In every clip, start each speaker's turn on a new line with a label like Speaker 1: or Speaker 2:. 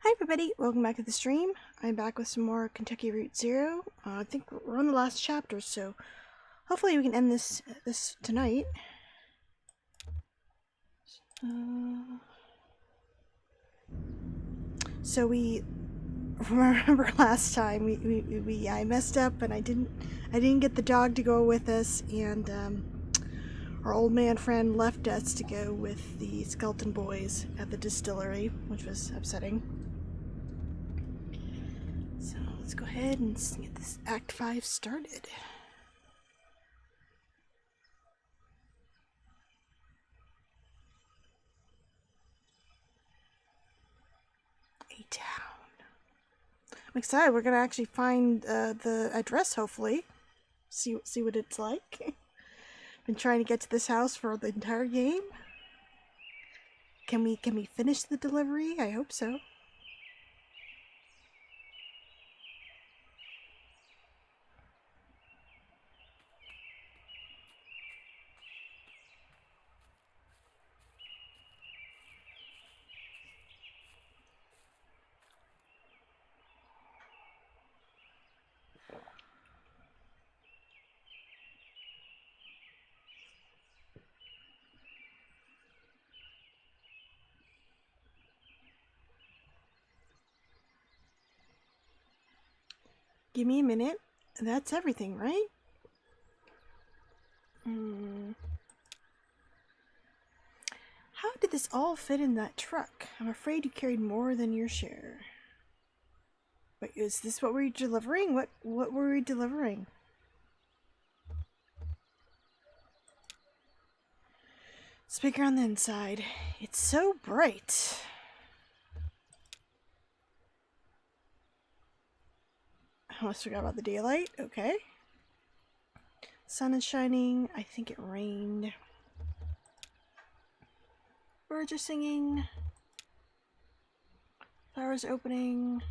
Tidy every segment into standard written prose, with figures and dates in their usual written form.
Speaker 1: Hi everybody, welcome back to the stream. I'm back with some more Kentucky Route Zero. I think we're on the last chapter, so hopefully we can end this tonight. So we remember last time I messed up and I didn't get the dog to go with us, and our old man friend left us to go with the skeleton boys at the distillery, which was upsetting. So let's go ahead and get this Act 5 started. A town. I'm excited. We're gonna actually find the address. Hopefully, see what it's like. Been trying to get to this house for the entire game. Can we finish the delivery? I hope so. Give me a minute. That's everything, right? How did this all fit in that truck? I'm afraid you carried more than your share. Wait, is this what we're delivering? What were we delivering? Speaker on the inside. It's so bright. I almost forgot about the daylight. Okay. Sun is shining. I think it rained. Birds are singing. Flowers opening.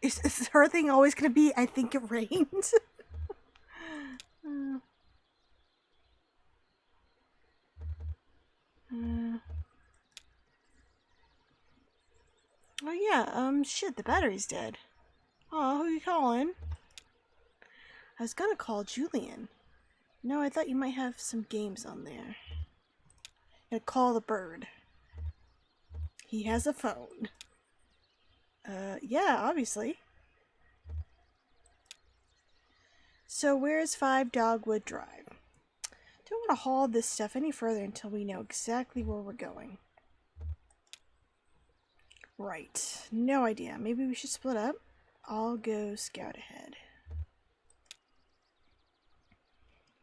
Speaker 1: Is her thing always going to be, I think it rained? Oh yeah, shit, the battery's dead. Oh, who you calling? I was gonna call Julian. No, I thought you might have some games on there. Gonna call the bird. He has a phone. Yeah, obviously. So where's 5 Dogwood Drive? Don't want to haul this stuff any further until we know exactly where we're going. Right. No idea. Maybe we should split up. I'll go scout ahead.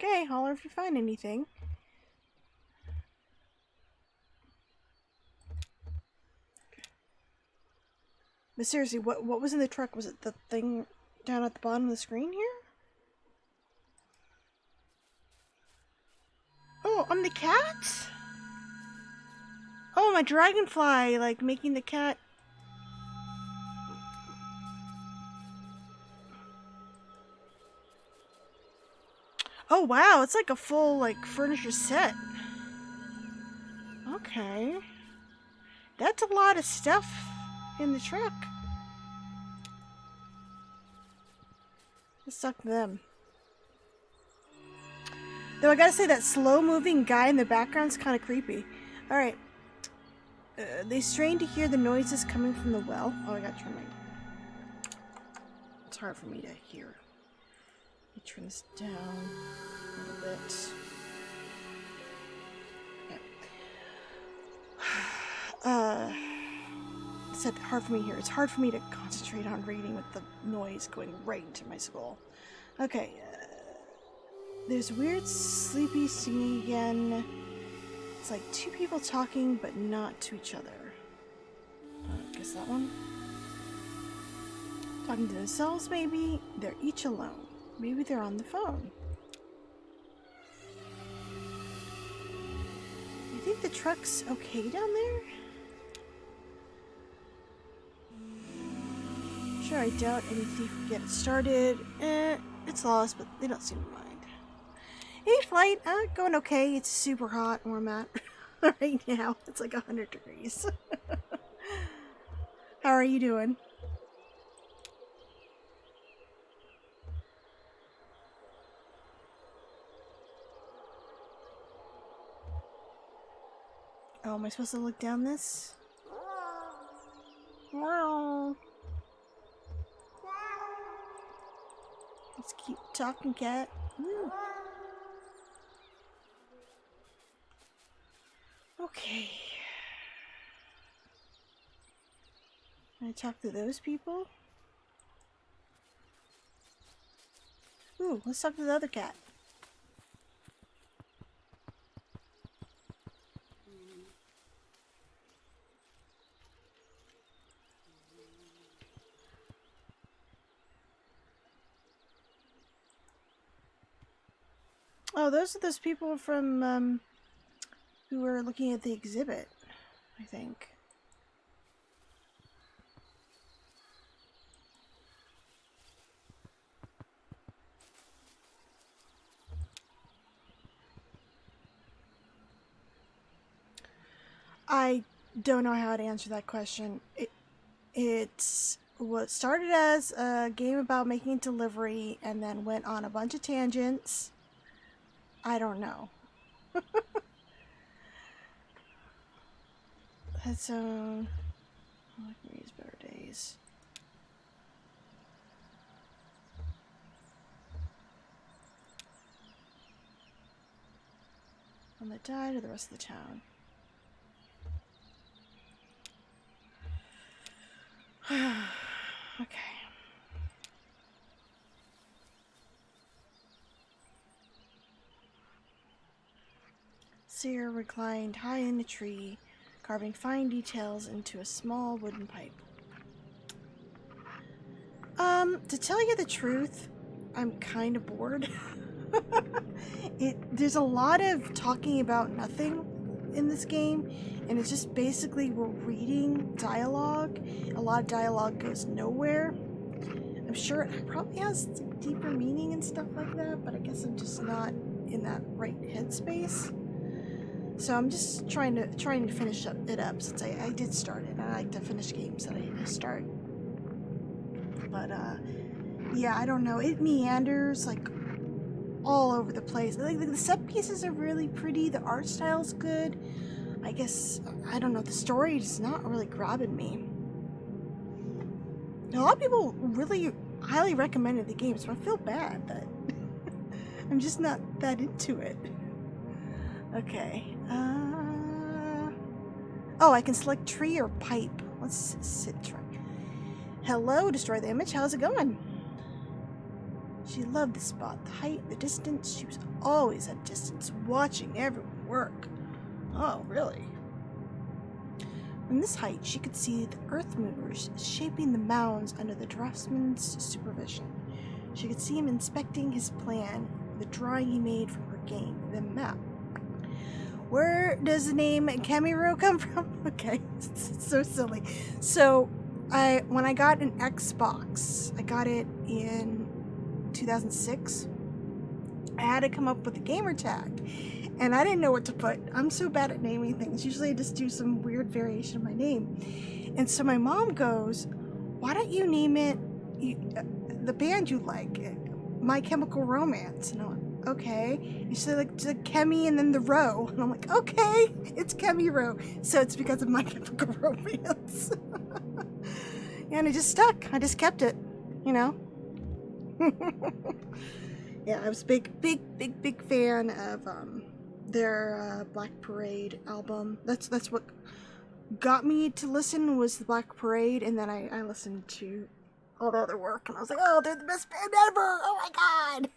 Speaker 1: Okay, holler if you find anything. But seriously, what was in the truck? Was it the thing down at the bottom of the screen here? Oh, I'm the cat? Oh, my dragonfly, like making the cat. Oh wow, it's like a full like furniture set. Okay. That's a lot of stuff in the truck. Let's suck them. Though I gotta say that slow-moving guy in the background's kind of creepy. Alright. They strain to hear the noises coming from the well. Oh, I gotta turn my... It's hard for me to hear. Let me turn this down a little bit. Okay. It's hard for me here. It's hard for me to concentrate on reading with the noise going right into my skull. Okay. There's weird sleepy singing again. It's like 2 people talking, but not to each other. Guess that one? Talking to themselves, maybe? They're each alone. Maybe they're on the phone. You think the truck's okay down there? Sure, I doubt any thief would get it started. It's lost, but they don't seem to mind. Hey, flight, going okay. It's super hot where I'm at. right now. It's like 100 degrees. How are you doing? Oh, am I supposed to look down this? Wow. Let's keep talking, cat. Woo. Okay. Can I talk to those people? Ooh, let's talk to the other cat. Oh, those are those people from, who were looking at the exhibit, I think. I don't know how to answer that question. It's what started as a game about making a delivery and then went on a bunch of tangents. I don't know. That's I like these better days. One that died, or the rest of the town. Okay. Seer reclined high in a tree, carving fine details into a small wooden pipe. To tell you the truth, I'm kind of bored. There's a lot of talking about nothing in this game, and it's just basically we're reading dialogue. A lot of dialogue goes nowhere. I'm sure it probably has deeper meaning and stuff like that, but I guess I'm just not in that right headspace. So I'm just trying to finish it up since I did start it. I like to finish games that I start. But yeah, I don't know. It meanders like all over the place. Like the set pieces are really pretty. The art style's good. I guess I don't know. The story is not really grabbing me. A lot of people really highly recommended the game, so I feel bad that I'm just not that into it. Okay. Oh, I can select tree or pipe. Let's sit. Try. Hello, destroy the image. How's it going? She loved the spot, the height, the distance. She was always at a distance, watching everyone work. Oh, really? From this height, she could see the earth movers shaping the mounds under the draftsman's supervision. She could see him inspecting his plan, the drawing he made from her game, the map. Where does the name Kemiro come from? Okay, it's so silly. So, when I got an Xbox, I got it in 2006. I had to come up with a gamer tag, and I didn't know what to put. I'm so bad at naming things. Usually I just do some weird variation of my name. And so my mom goes, why don't you name it the band you like, My Chemical Romance? And I'm like, okay. You said like the Chemi and then the Row. And I'm like, okay, it's Chemi Row. So it's because of My Chemical Romance. And it just stuck. I just kept it, you know. Yeah, I was a big fan of their Black Parade album. That's what got me to listen was the Black Parade, and then I listened to all the other work, and I was like, oh, they're the best band ever! Oh my god!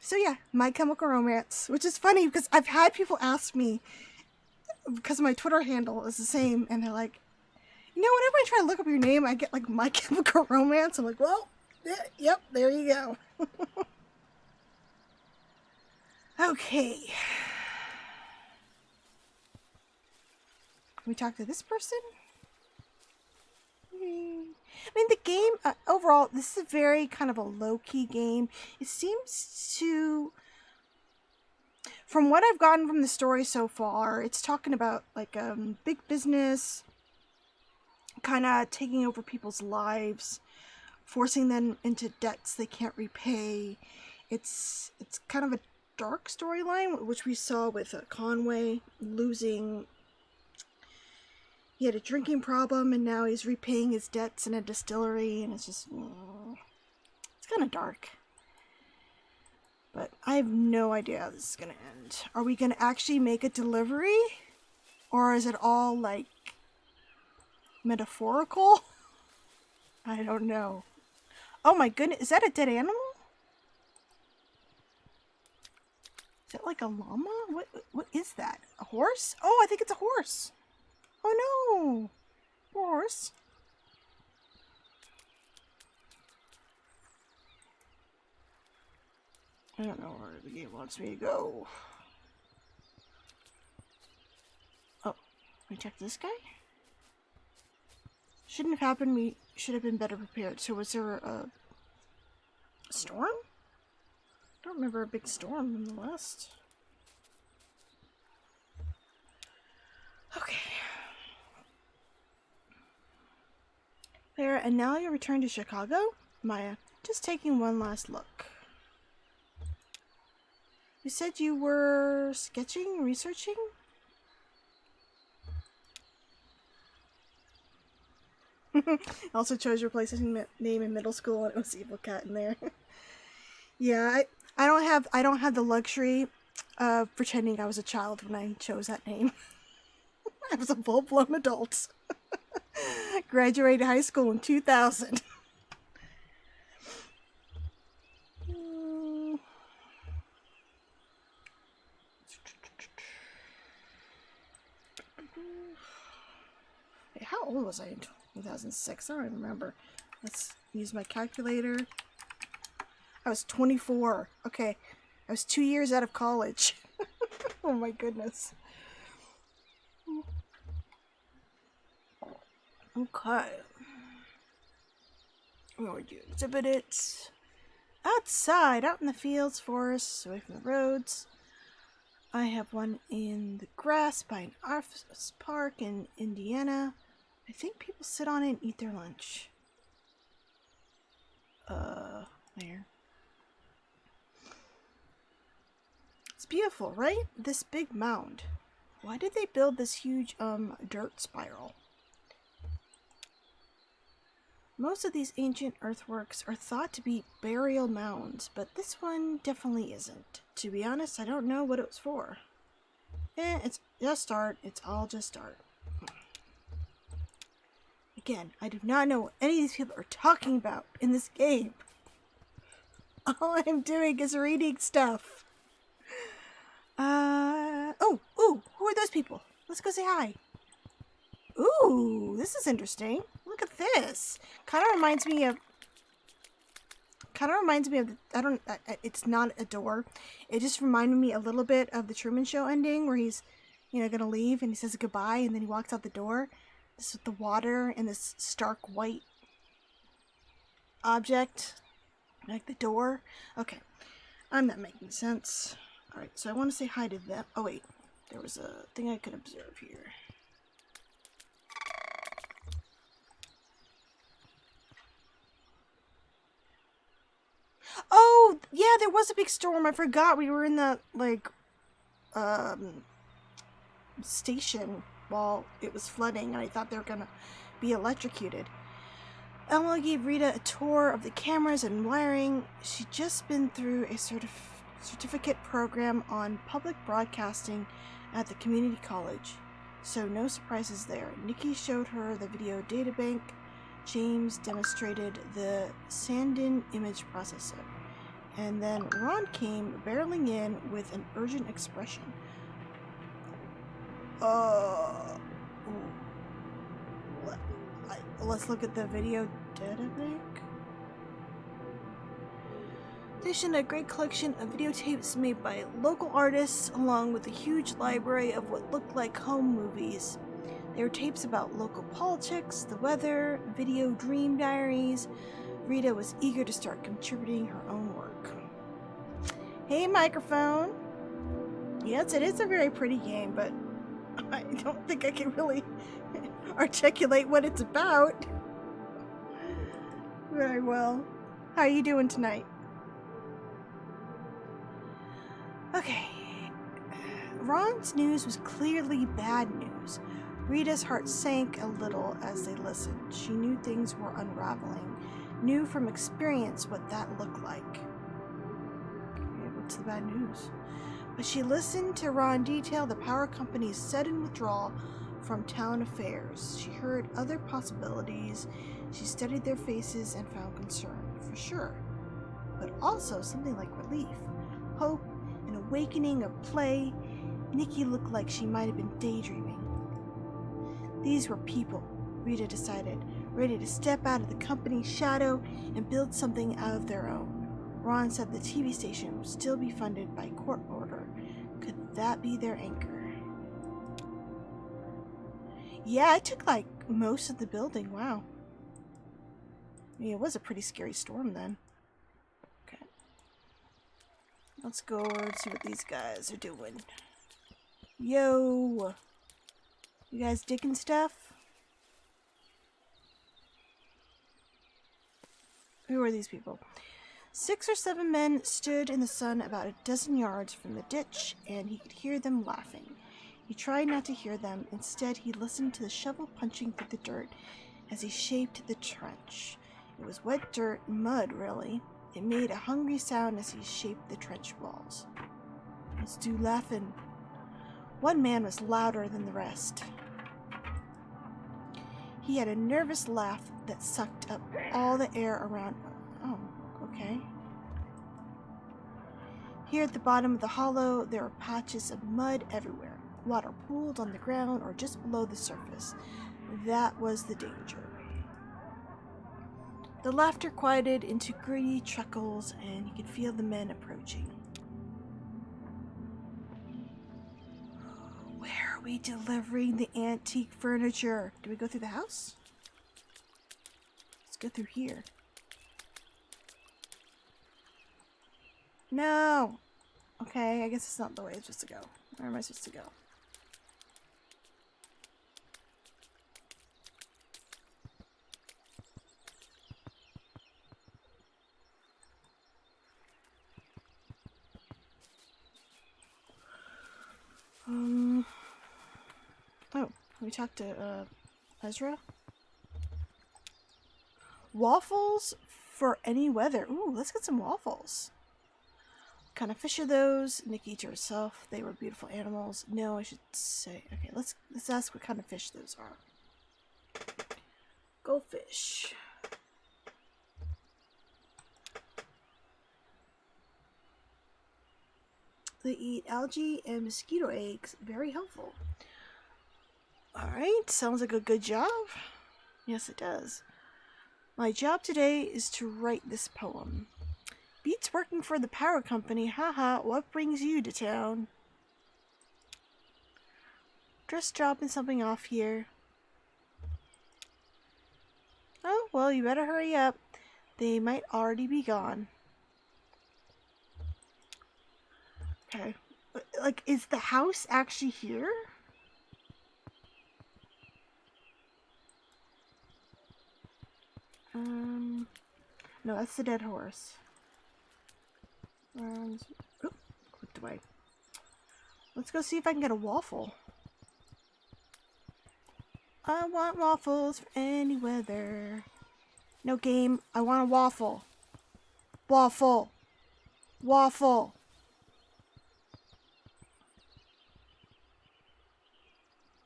Speaker 1: So yeah, My Chemical Romance, which is funny because I've had people ask me because my Twitter handle is the same, and they're like, you know, whenever I try to look up your name, I get like My Chemical Romance. I'm like, well, yep, there you go. Okay. Can we talk to this person? I mean, the game, overall, this is a very kind of a low-key game. It seems to From what I've gotten from the story so far, it's talking about like big business kind of taking over people's lives, forcing them into debts they can't repay. It's kind of a dark storyline, which we saw with Conway losing. He had a drinking problem, and now he's repaying his debts in a distillery, and it's just it's kind of dark. But I have no idea how this is gonna end. Are we gonna actually make a delivery, or is it all like metaphorical? I don't know. Oh my goodness, is that a dead animal? Is that like a llama? What is that? A horse? Oh, I think it's a horse. Oh no! Horse. I don't know where the game wants me to go. Oh, let me check this guy? Shouldn't have happened. We should have been better prepared. So was there a storm? I don't remember a big storm in the West. Okay. There, and now you return to Chicago? Maya, just taking one last look. You said you were sketching, researching? Also chose your place name in middle school, and it was Evil Cat in there. Yeah, I don't have the luxury of pretending I was a child when I chose that name. I was a full-blown adult. Graduated high school in 2000. How old was I in 2006? I don't even remember. Let's use my calculator. I was 24. Okay. I was 2 years out of college. Oh my goodness. Okay. Where would you exhibit it? Outside, out in the fields, forests, away from the roads. I have one in the grass by an office park in Indiana. I think people sit on it and eat their lunch. There. It's beautiful, right? This big mound. Why did they build this huge, dirt spiral? Most of these ancient earthworks are thought to be burial mounds, but this one definitely isn't. To be honest, I don't know what it was for. It's just art. It's all just art. Again, I do not know what any of these people are talking about in this game. All I'm doing is reading stuff. Ooh, who are those people? Let's go say hi. Ooh, this is interesting. Look at this. Kind of reminds me of. It's not a door. It just reminded me a little bit of the Truman Show ending, where he's, gonna leave and he says goodbye and then he walks out the door. This with the water and this stark white object, like the door. Okay, I'm not making sense. All right, so I want to say hi to them. Oh wait, there was a thing I could observe here. Oh, yeah, there was a big storm. I forgot we were in the, station while it was flooding, and I thought they were gonna be electrocuted. Elma gave Rita a tour of the cameras and wiring. She'd just been through a certificate program on public broadcasting at the community college, so no surprises there. Nikki showed her the video databank. James demonstrated the Sandin image processor. And then Ron came barreling in with an urgent expression. Let's look at the video databank. They showed a great collection of videotapes made by local artists, along with a huge library of what looked like home movies. There were tapes about local politics, the weather, video dream diaries. Rita was eager to start contributing her own work. Hey, microphone. Yes, it is a very pretty game, but I don't think I can really articulate what it's about very well. How are you doing tonight? Okay. Ron's news was clearly bad news. Rita's heart sank a little as they listened. She knew things were unraveling, knew from experience what that looked like. Okay, what's the bad news? But she listened to Ron detail the power company's sudden withdrawal from town affairs. She heard other possibilities. She studied their faces and found concern, for sure. But also something like relief, hope, an awakening of play. Nikki looked like she might have been daydreaming. These were people, Rita decided, ready to step out of the company's shadow and build something out of their own. Ron said the TV station would still be funded by court order. Could that be their anchor? Yeah, it took like most of the building. Wow. I mean, it was a pretty scary storm then. Okay. Let's go and see what these guys are doing. Yo! You guys digging stuff? Who are these people? 6 or 7 men stood in the sun about a dozen yards from the ditch, and he could hear them laughing. He tried not to hear them. Instead, he listened to the shovel punching through the dirt as he shaped the trench. It was wet dirt, mud, really. It made a hungry sound as he shaped the trench walls. Let's do laughing. One man was louder than the rest. He had a nervous laugh that sucked up all the air around. Oh, okay. Here at the bottom of the hollow, there were patches of mud everywhere. Water pooled on the ground or just below the surface. That was the danger. The laughter quieted into gritty chuckles, and you could feel the men approaching. Where are we delivering the antique furniture? Do we go through the house? Let's go through here. No! Okay, I guess it's not the way it's supposed to go. Where am I supposed to go? Oh, we talked to, Ezra? Waffles for any weather. Ooh, let's get some waffles. What kind of fish are those? Nikki to herself. They were beautiful animals. No, I should say. Okay, let's ask what kind of fish those are. Goldfish. They eat algae and mosquito eggs. Very helpful. Alright, sounds like a good job. Yes, it does. My job today is to write this poem. Beats working for the power company. Haha, what brings you to town? Just dropping something off here. Oh, well, you better hurry up. They might already be gone. Okay. Like, is the house actually here? No, that's the dead horse. Oh, clicked away. Let's go see if I can get a waffle. I want waffles for any weather. No game, I want a waffle. Waffle. Waffle.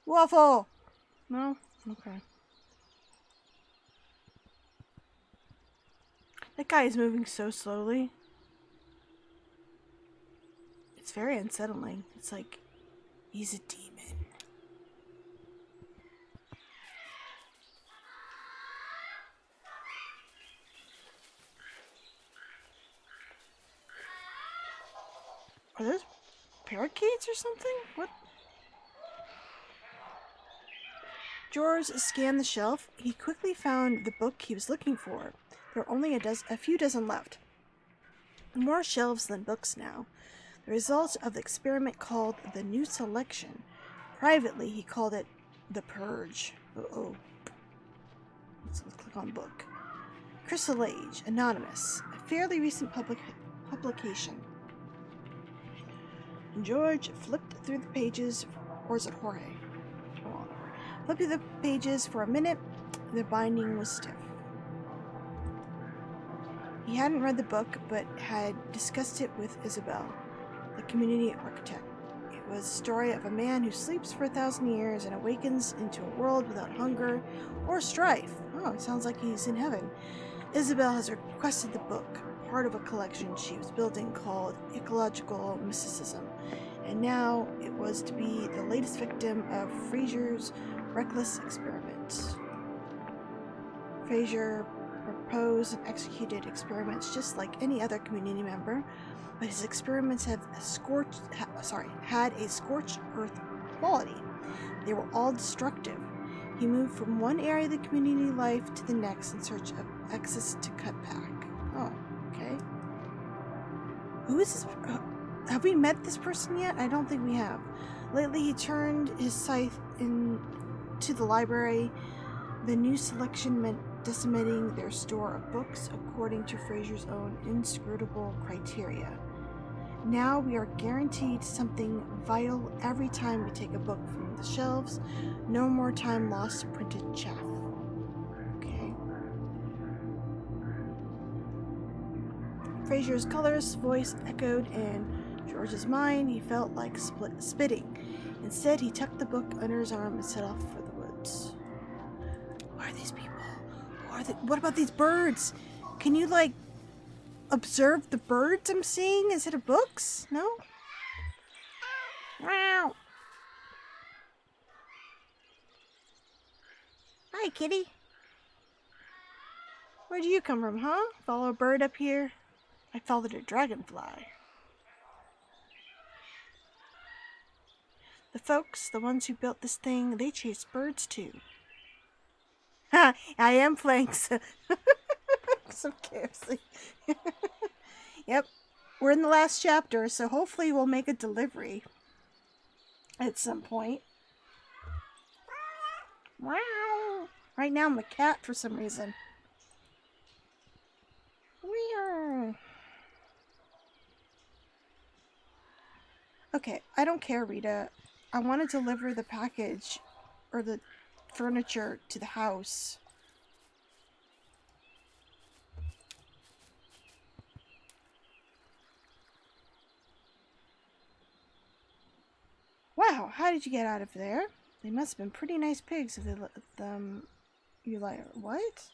Speaker 1: Waffle. No? Okay. That guy is moving so slowly. It's very unsettling. It's like he's a demon. Are those parakeets or something? What? George scanned the shelf. He quickly found the book he was looking for. There were only a few dozen left. More shelves than books now. The results of the experiment called the New Selection. Privately, he called it the Purge. Uh-oh. Let's click on book. Crystal Age, Anonymous, a fairly recent publication. George flipped through the pages, or is it Jorge? Flipped through the pages for a minute. The binding was stiff. He hadn't read the book, but had discussed it with Isabel, the community architect. It was a story of a man who sleeps for 1,000 years and awakens into a world without hunger or strife. Oh, it sounds like he's in heaven. Isabel has requested the book, part of a collection she was building called Ecological Mysticism, and now it was to be the latest victim of Fraser's reckless experiments. Fraser proposed and executed experiments just like any other community member, but his experiments had a scorched earth quality. They were all destructive. He moved from one area of the community life to the next in search of excess to cut back. Oh, okay. Who is this? Have we met this person yet? I don't think we have. Lately, he turned his scythe into the library. The New Selection meant decimating their store of books according to Fraser's own inscrutable criteria. Now we are guaranteed something vital every time we take a book from the shelves. No more time lost to printed chaff. Okay. Fraser's colorless voice echoed in George's mind. He felt like spitting. Instead, he tucked the book under his arm and set off for the woods. Who are these people? What about these birds? Can you, observe the birds I'm seeing instead of books? No? Wow. Hi, kitty. Where'd you come from, huh? Follow a bird up here? I followed a dragonfly. The folks, the ones who built this thing, they chase birds too. Ha! I am playing some KFC. Yep. We're in the last chapter, so hopefully we'll make a delivery at some point. Wow. Right now I'm a cat for some reason. Meow. Okay, I don't care, Rita. I want to deliver the package or the furniture to the house. Wow, how did you get out of there? They must have been pretty nice pigs if they let them. You liar. What?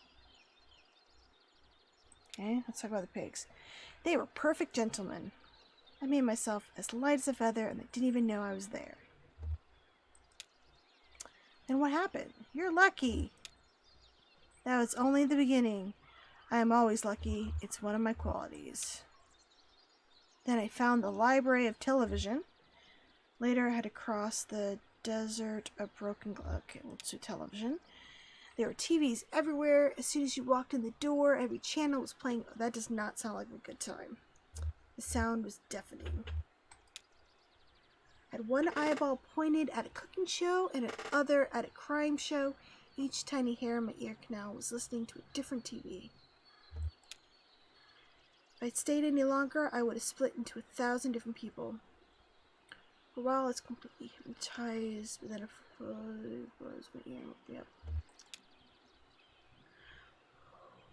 Speaker 1: Okay, let's talk about the pigs. They were perfect gentlemen. I made myself as light as a feather and they didn't even know I was there. Then what happened? You're lucky. That was only the beginning. I am always lucky. It's one of my qualities. Then I found the library of television. Later I had to cross the desert of broken glass. Okay, we'll do television. There were TVs everywhere. As soon as you walked in the door, every channel was playing. That does not sound like a good time. The sound was deafening. I had one eyeball pointed at a cooking show and another at a crime show. Each tiny hair in my ear canal was listening to a different TV. If I'd stayed any longer, I would have split into 1,000 different people. For a while, I was completely hypnotized, but then a was my ear. Yep.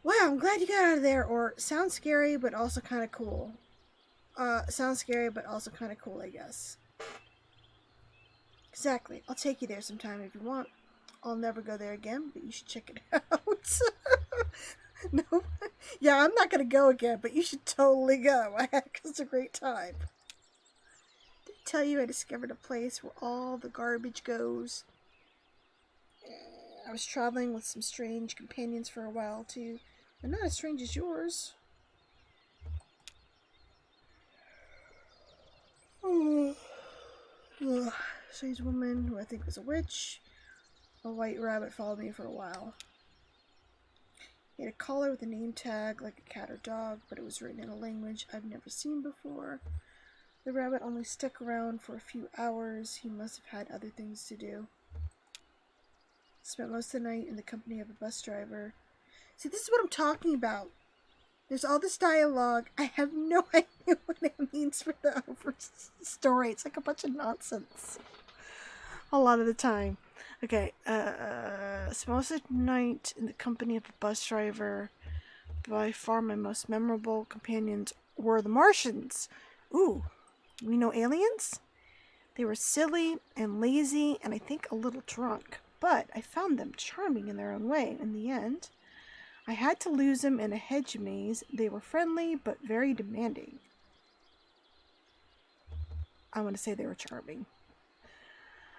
Speaker 1: Wow, I'm glad you got out of there. Or sounds scary, but also kind of cool. Sounds scary, but also kind of cool, I guess. Exactly. I'll take you there sometime if you want. I'll never go there again, but you should check it out. No. Yeah, I'm not going to go again, but you should totally go. I had such a great time. Did I tell you I discovered a place where all the garbage goes? I was traveling with some strange companions for a while, too. But not as strange as yours. Strange woman who I think was a witch. A white rabbit followed me for a while. He had a collar with a name tag like a cat or dog, but it was written in a language I've never seen before. The rabbit only stuck around for a few hours. He must have had other things to do. Spent most of the night in the company of a bus driver. See, this is what I'm talking about. There's all this dialogue. I have no idea what it means for the over story. It's like a bunch of nonsense. A lot of the time. Okay, spent most of the night in the company of a bus driver. By far my most memorable companions were the Martians. Ooh, we know aliens? They were silly and lazy and I think a little drunk, but I found them charming in their own way in the end. I had to lose them in a hedge maze. They were friendly but very demanding. I want to say they were charming.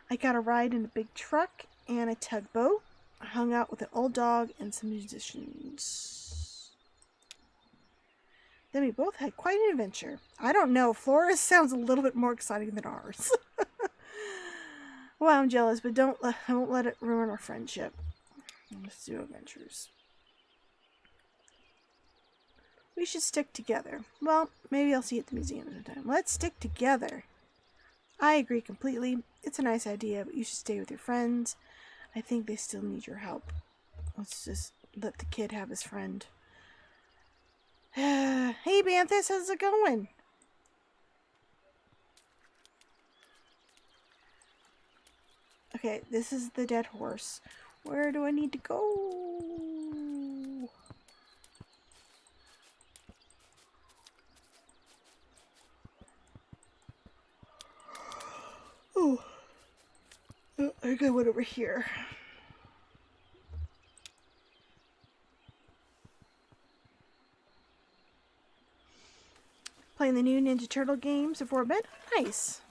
Speaker 1: I got a ride in a big truck and a tugboat. I hung out with an old dog and some musicians. Then we both had quite an adventure. I don't know, Flora's sounds a little bit more exciting than ours. Well, I'm jealous, but I won't let it ruin our friendship. Let's do adventures. We should stick together. Well, maybe I'll see you at the museum sometime. Let's stick together. I agree completely. It's a nice idea, but you should stay with your friends. I think they still need your help. Let's just let the kid have his friend. Hey, Banthus, how's it going? Okay, this is the dead horse. Where do I need to go? Oh, I think I went over here. Playing the new Ninja Turtle games before bed? Nice.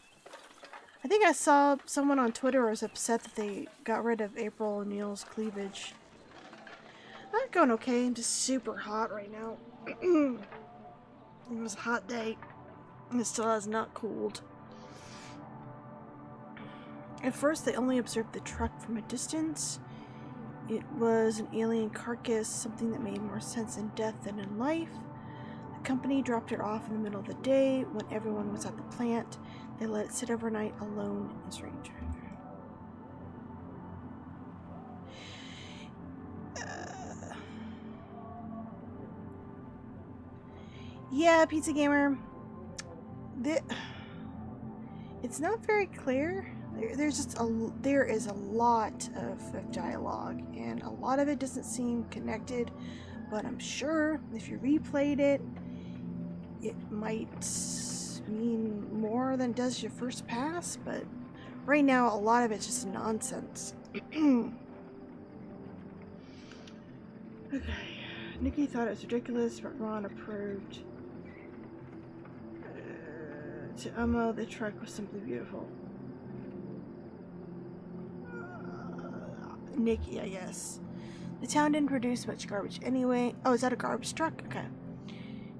Speaker 1: I think I saw someone on Twitter was upset that they got rid of April O'Neil's cleavage. I'm going okay. I'm just super hot right now. It was a hot day. And it still has not cooled. At first, they only observed the truck from a distance. It was an alien carcass, something that made more sense in death than in life. The company dropped it off in the middle of the day when everyone was at the plant. They let it sit overnight alone and strange. Yeah, Pizza Gamer. It's not very clear. There is a lot of dialogue, and a lot of it doesn't seem connected. But I'm sure if you replayed it, it might mean more than it does your first pass. But right now, a lot of it's just nonsense. Okay. Nikki thought it was ridiculous, but Ron approved. To Elmo, the truck was simply beautiful. Nikki, I guess. The town didn't produce much garbage anyway. Oh, is that a garbage truck? Okay.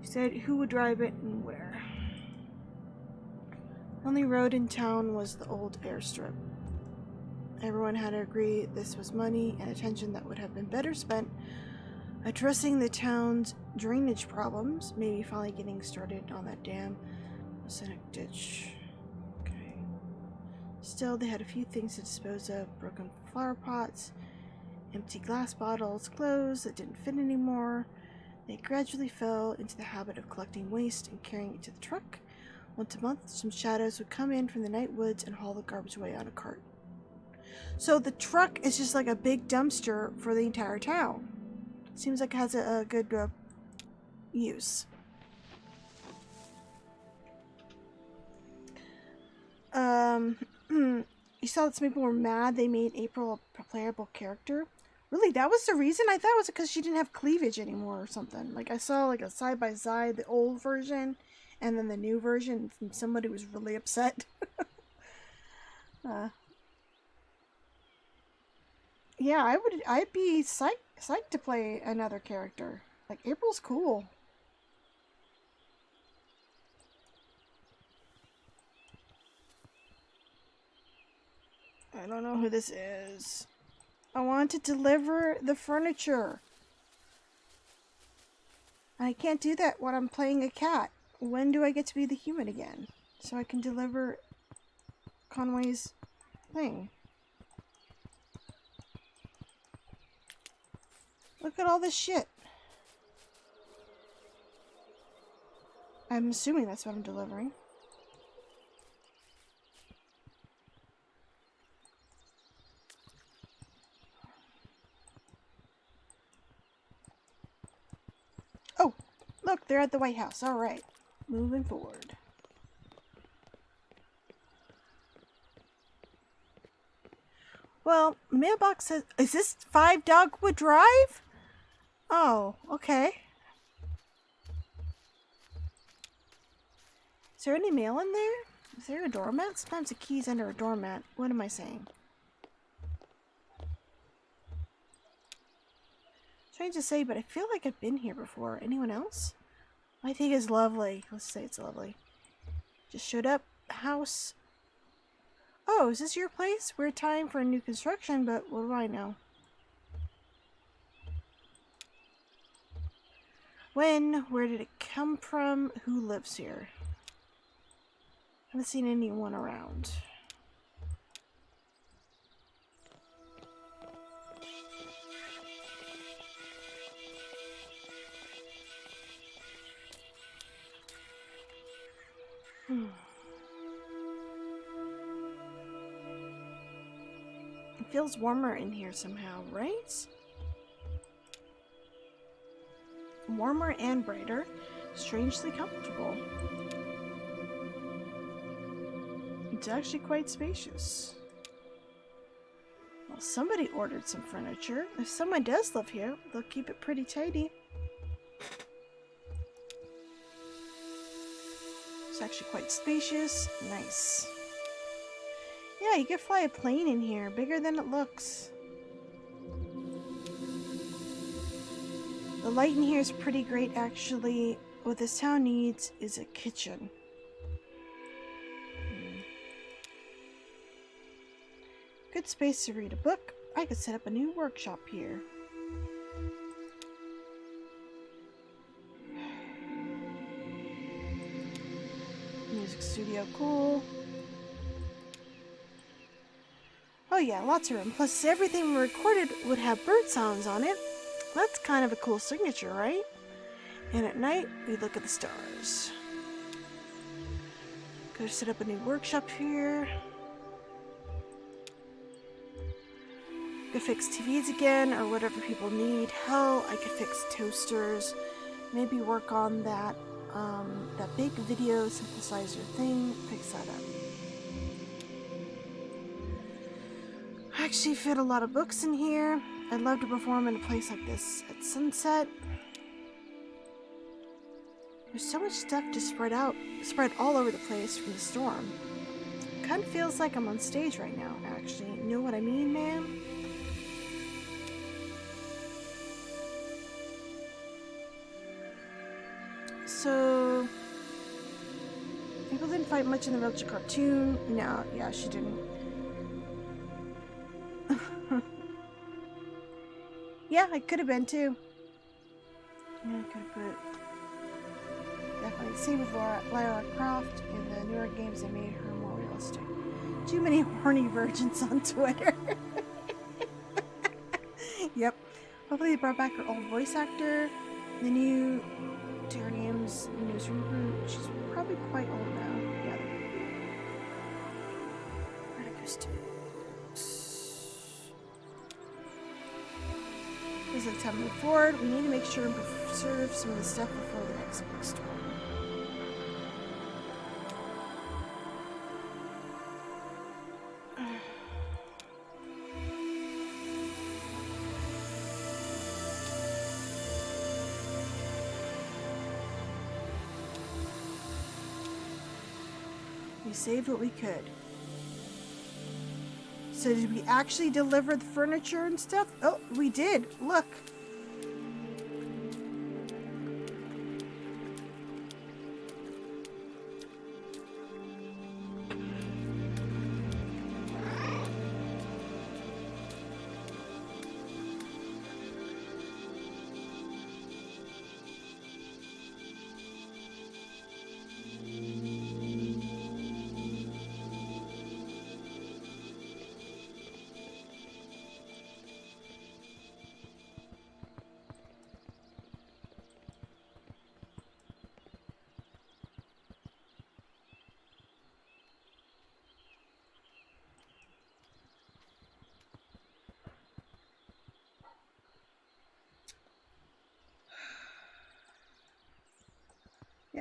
Speaker 1: She said who would drive it and where. Only road in town was the old airstrip. Everyone had to agree this was money and attention that would have been better spent addressing the town's drainage problems, maybe finally getting started on that damn arsenic ditch. Okay. Still, they had a few things to dispose of. Broken flower pots, empty glass bottles, clothes that didn't fit anymore. They gradually fell into the habit of collecting waste and carrying it to the truck. Once a month, some shadows would come in from the night woods and haul the garbage away on a cart. So the truck is just like a big dumpster for the entire town. Seems like it has a good use. You saw that some people were mad they made April a playable character. Really, that was the reason? I thought it was because she didn't have cleavage anymore or something. Like I saw like a side by side, the old version and then the new version, and somebody was really upset. Yeah, I'd be psyched to play another character. Like April's cool. I don't know who this is. I want to deliver the furniture. I can't do that when I'm playing a cat. When do I get to be the human again? so I can deliver Conway's thing. Look at all this shit. I'm assuming that's what I'm delivering. Oh, look, they're at the White House. All right, moving forward. Well, mailbox says, is this 5 Dogwood Drive? Oh, okay. Is there any mail in there? Is there a doormat? Sometimes the key's under a doormat. What am I saying? Strange to say, but I feel like I've been here before. Anyone else? I think it's lovely. Let's say it's lovely. Just showed up. House. Oh, is this your place? Weird time for a new construction, but what do I know? When? Where did it come from? Who lives here? Haven't seen anyone around. It feels warmer in here somehow, right? Warmer and brighter. Strangely comfortable. It's actually quite spacious. Well, somebody ordered some furniture. If someone does live here, they'll keep it pretty tidy. It's actually quite spacious. Nice. Yeah, you could fly a plane in here. Bigger than it looks. The light in here is pretty great, actually. What this town needs is a kitchen. Good space to read a book. I could set up a new workshop here. Music studio, cool. Oh yeah, lots of room. Plus everything we recorded would have bird sounds on it. That's kind of a cool signature, right? And at night, we look at the stars. Could set up a new workshop here. Could fix TVs again, or whatever people need. Hell, I could fix toasters. Maybe work on that big video synthesizer thing. Fix that up. I actually fit a lot of books in here. I'd love to perform in a place like this at sunset. There's so much stuff just spread all over the place from the storm. Kind of feels like I'm on stage right now, actually. You know what I mean, man? So, people didn't fight much in the Roach cartoon. No, yeah, she didn't. Yeah, I could have been too. Yeah, I could have put. Definitely. Same with Lara Croft. In the newer games, they made her more realistic. Too many horny virgins on Twitter. Yep. Hopefully they brought back her old voice actor. The new Terrarium's newsroom crew. She's probably quite old now. Yeah. As the time move forward, we need to make sure and preserve some of the stuff before the next big storm. We saved what we could. So did we actually deliver the furniture and stuff? Oh, we did. Look.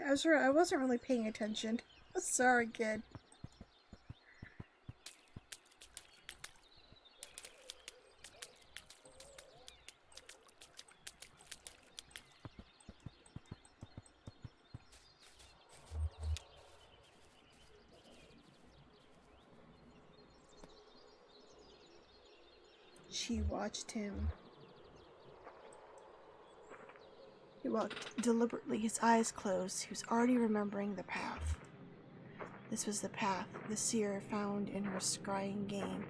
Speaker 1: I wasn't really paying attention. Sorry, kid. She watched him. He walked deliberately, his eyes closed. He was already remembering the path. This was the path the seer found in her scrying game,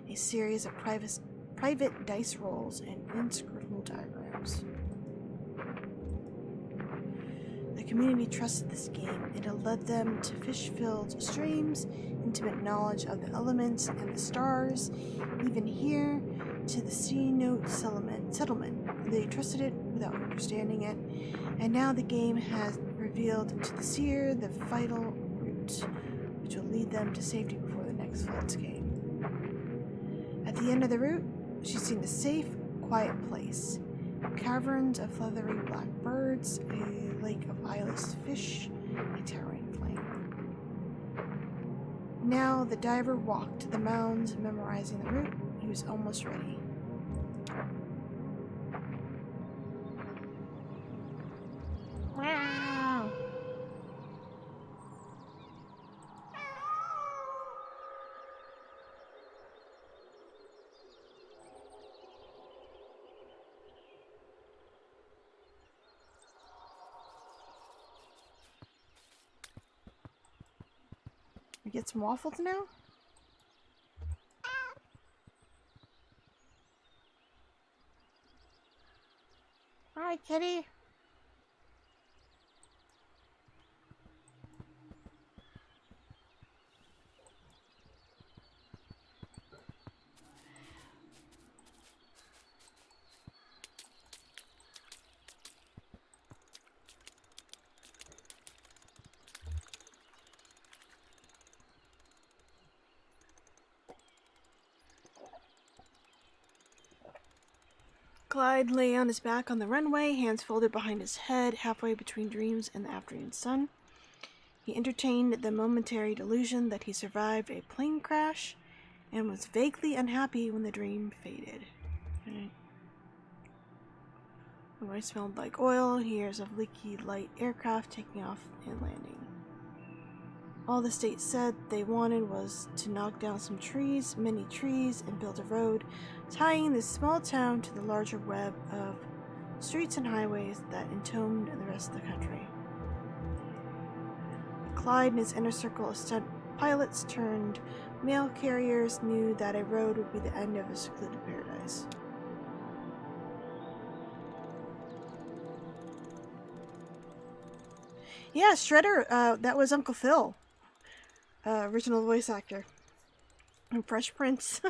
Speaker 1: a series of private dice rolls and inscrutable diagrams. The community trusted this game. It had led them to fish-filled streams, intimate knowledge of the elements and the stars, even here to the sea note settlement. They trusted it without understanding it, and now the game has revealed to the seer the vital route, which will lead them to safety before the next floods came. At the end of the route, she's seen a safe, quiet place. Caverns of feathery black birds, a lake of eyeless fish, a towering flame. Now the diver walked to the mounds, memorizing the route. He was almost ready. Wow! We get some waffles now? Hi, kitty. Clyde lay on his back on the runway, hands folded behind his head, halfway between dreams and the afternoon sun. He entertained the momentary delusion that he survived a plane crash and was vaguely unhappy when the dream faded. Okay. The way smelled like oil, hears of leaky light aircraft taking off and landing. All the state said they wanted was to knock down some trees, many trees, and build a road, tying this small town to the larger web of streets and highways that entombed the rest of the country. But Clyde and his inner circle of stunt pilots turned mail carriers knew that a road would be the end of a secluded paradise. Yeah, Shredder, that was Uncle Phil. Original voice actor. And Fresh Prince.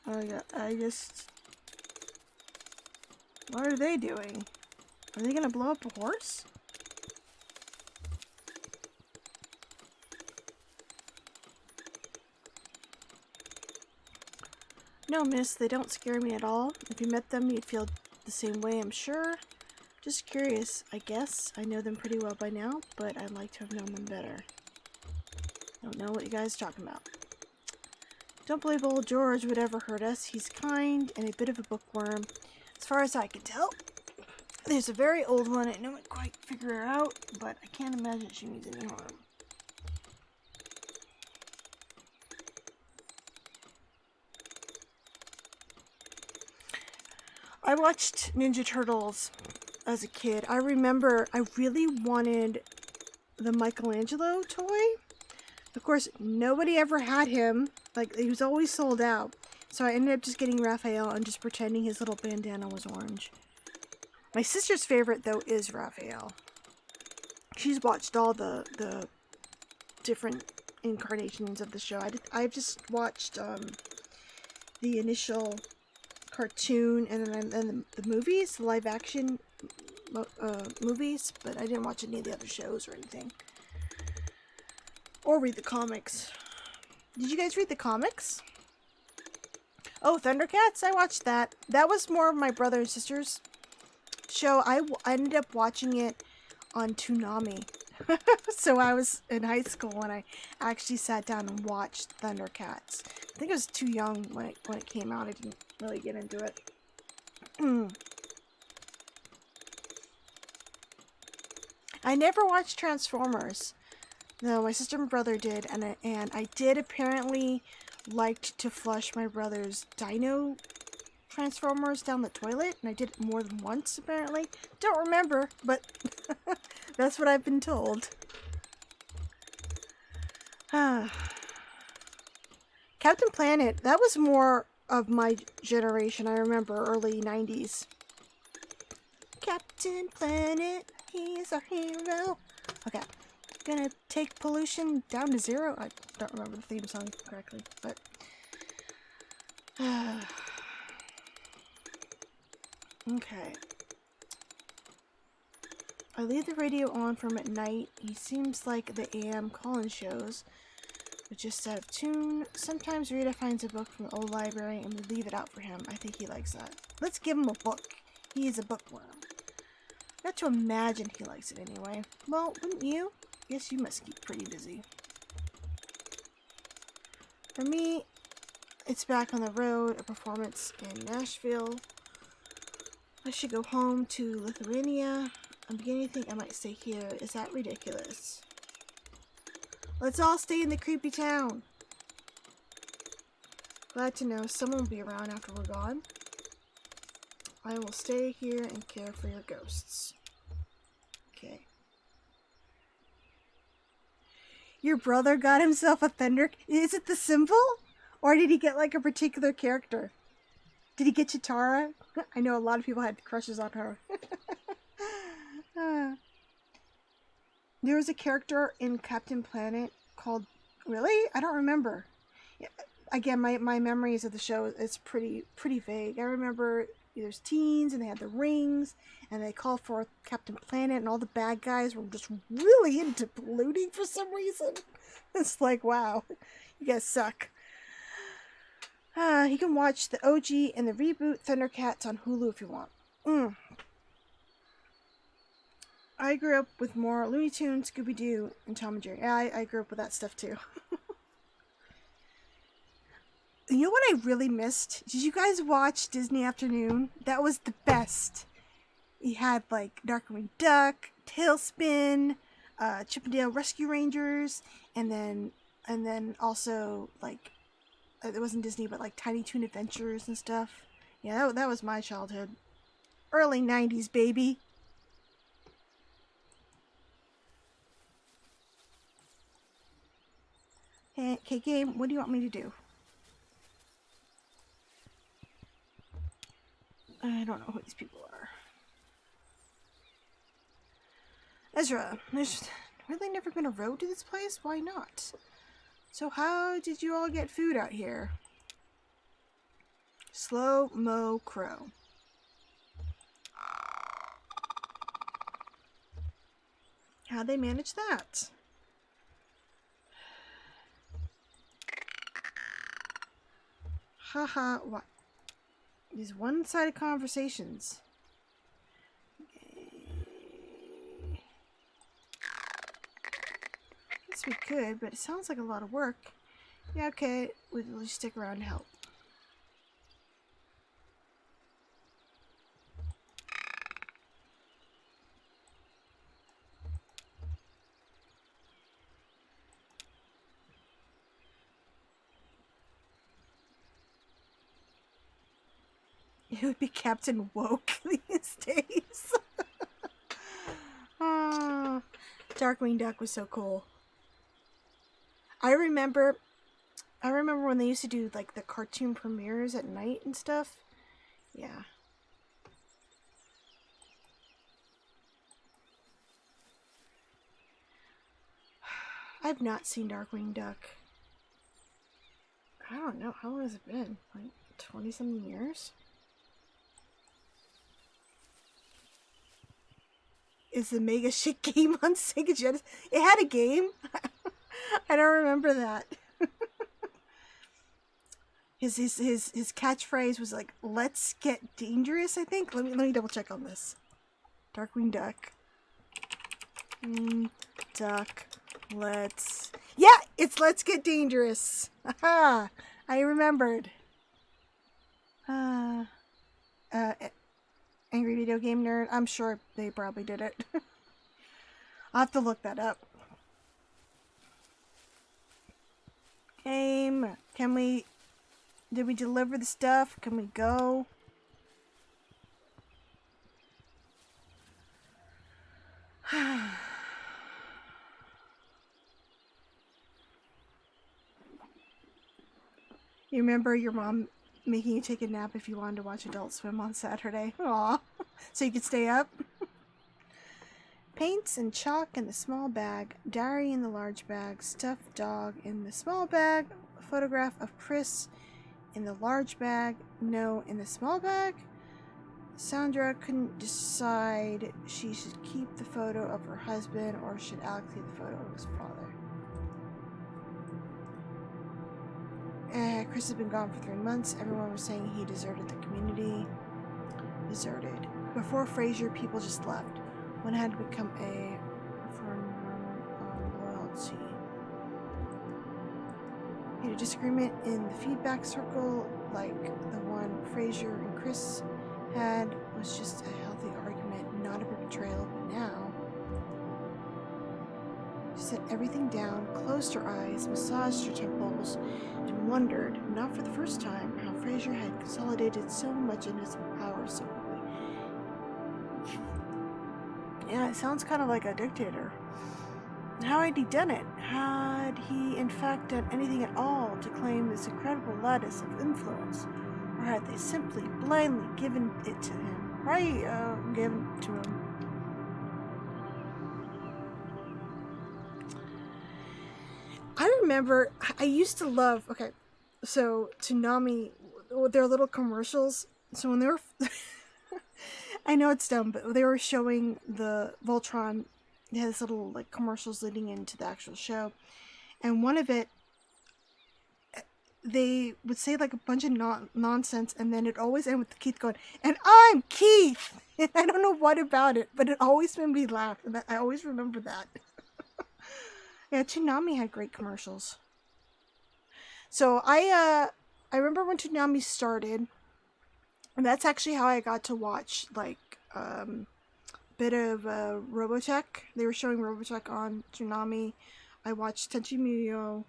Speaker 1: Oh yeah, what are they doing? Are they gonna blow up a horse? No, miss, they don't scare me at all. If you met them, you'd feel the same way, I'm sure. Just curious, I guess. I know them pretty well by now, but I'd like to have known them better. Don't know what you guys are talking about. Don't believe old George would ever hurt us. He's kind and a bit of a bookworm. As far as I can tell, there's a very old one. I don't quite figure her out, but I can't imagine she means any harm. I watched Ninja Turtles as a kid. I remember I really wanted the Michelangelo toy. Of course, nobody ever had him. Like, he was always sold out. So I ended up just getting Raphael and just pretending his little bandana was orange. My sister's favorite, though, is Raphael. She's watched all the different incarnations of the show. I've just watched the initial cartoon and then the movies, the live action movies, but I didn't watch any of the other shows or anything. Or read the comics. Did you guys read the comics? Oh, Thundercats? I watched that. That was more of my brother and sister's show. I ended up watching it on Toonami. So I was in high school when I actually sat down and watched Thundercats. I think I was too young when it came out. I didn't really get into it. I never watched Transformers. No, my sister and brother did, and I did apparently liked to flush my brother's dino Transformers down the toilet, and I did it more than once apparently. Don't remember, but that's what I've been told. Captain Planet, that was more of my generation. I remember early 90s. Captain Planet, he's our hero. Okay, gonna take pollution down to zero. I don't remember the theme song correctly, but okay. I leave the radio on for him at night. He seems like the AM call-in shows, but just out of tune. Sometimes Rita finds a book from the old library and we leave it out for him. I think he likes that. Let's give him a book. He is a bookworm. Not to imagine he likes it anyway. Well, wouldn't you? Guess you must keep pretty busy. For me, it's back on the road, a performance in Nashville. I should go home to Lithuania. I'm beginning to think I might stay here. Is that ridiculous? Let's all stay in the creepy town. Glad to know someone will be around after we're gone. I will stay here and care for your ghosts. Okay. Your brother got himself a thunder... Is it the symbol? Or did he get like a particular character? Did he get Chitara? I know a lot of people had crushes on her. There was a character in Captain Planet called... Really? I don't remember. Yeah, again, my memories of the show is pretty vague. I remember there's teens and they had the rings and they called for Captain Planet and all the bad guys were just really into polluting for some reason. It's like, wow, you guys suck. You can watch the OG and the reboot Thundercats on Hulu if you want. I grew up with more Looney Tunes, Scooby-Doo, and Tom and Jerry. Yeah, I grew up with that stuff too. You know what I really missed? Did you guys watch Disney Afternoon? That was the best. You had like Darkwing Duck, Tailspin, Chip 'n Dale Rescue Rangers, and then also like it wasn't Disney, but like Tiny Toon Adventures and stuff. Yeah, that was my childhood. Early 90s, baby. Okay, game, what do you want me to do? I don't know who these people are. Ezra, there's really never been a road to this place? Why not? So how did you all get food out here? Slow Mo Crow. How'd they manage that? Haha, what? These one-sided conversations. Guess we could, but it sounds like a lot of work. Yeah, okay, we'll just stick around to help. It would be Captain Woke these days. Darkwing Duck was so cool. I remember when they used to do like the cartoon premieres at night and stuff. Yeah. I've not seen Darkwing Duck. I don't know. How long has it been? Like 20-something years? Is the Mega Shit game on Sega Genesis? It had a game? I don't remember that. His catchphrase was like, "Let's get dangerous." I think. Let me double check on this. Darkwing Duck. Duck. Let's. Yeah, it's "Let's get dangerous." Aha! I remembered. Angry Video Game Nerd. I'm sure they probably did it. I'll have to look that up. Game. Can we... Did we deliver the stuff? Can we go? You remember your mom making you take a nap if you wanted to watch Adult Swim on Saturday? Aw. So you could stay up? Paints and chalk in the small bag, diary in the large bag, stuffed dog in the small bag, a photograph of Chris in the large bag, no in the small bag. Sandra couldn't decide she should keep the photo of her husband or should Alex keep the photo of his father. Chris has been gone for 3 months. Everyone was saying he deserted the community. Deserted. Before Frasier, people just left. One had become a firm loyalty. He had a disagreement in the feedback circle, like the one Frasier and Chris had, was just a healthy argument, not a betrayal. But now, she set everything down, closed her eyes, massaged her temples, and wondered, not for the first time, how Frasier had consolidated so much in his power so quickly. Yeah, it sounds kind of like a dictator. How had he done it? Had he, in fact, done anything at all to claim this incredible lattice of influence? Or had they simply blindly given it to him? Right, given it to him. I remember, I used to love, okay, so Toonami, their little commercials, so when they were, I know it's dumb, but they were showing the Voltron, they had this little, like, commercials leading into the actual show, and one of it, they would say, like, a bunch of nonsense, and then it always ended with Keith going, "And I'm Keith!" And I don't know what about it, but it always made me laugh, and I always remember that. Yeah, Toonami had great commercials. So I remember when Toonami started, and that's actually how I got to watch, like, a bit of Robotech. They were showing Robotech on Toonami. I watched Tenchi Muyo.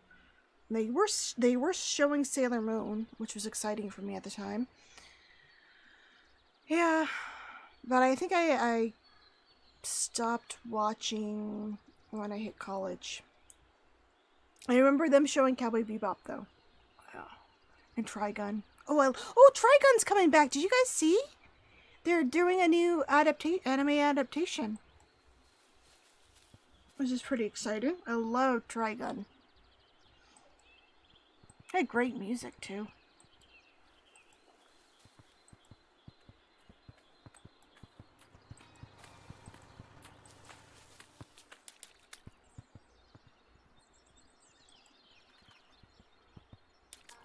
Speaker 1: They were showing Sailor Moon, which was exciting for me at the time. Yeah, but I think I stopped watching when I hit college. I remember them showing Cowboy Bebop, though. Yeah. And Trigun. Oh, Trigun's coming back. Did you guys see? They're doing a new anime adaptation. Which is pretty exciting. I love Trigun. Had great music, too.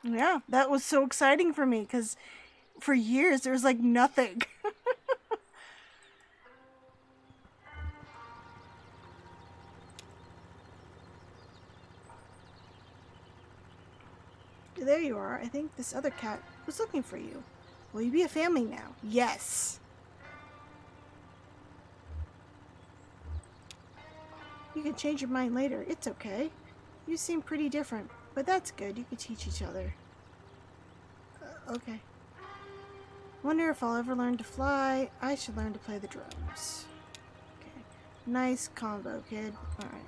Speaker 1: Yeah, that was so exciting for me, because for years there was, like, nothing. There you are. I think this other cat was looking for you. Will you be a family now? Yes. You can change your mind later. It's okay. You seem pretty different, but that's good. You can teach each other. Okay. Wonder if I'll ever learn to fly. I should learn to play the drums. Okay. Nice combo, kid. Alright.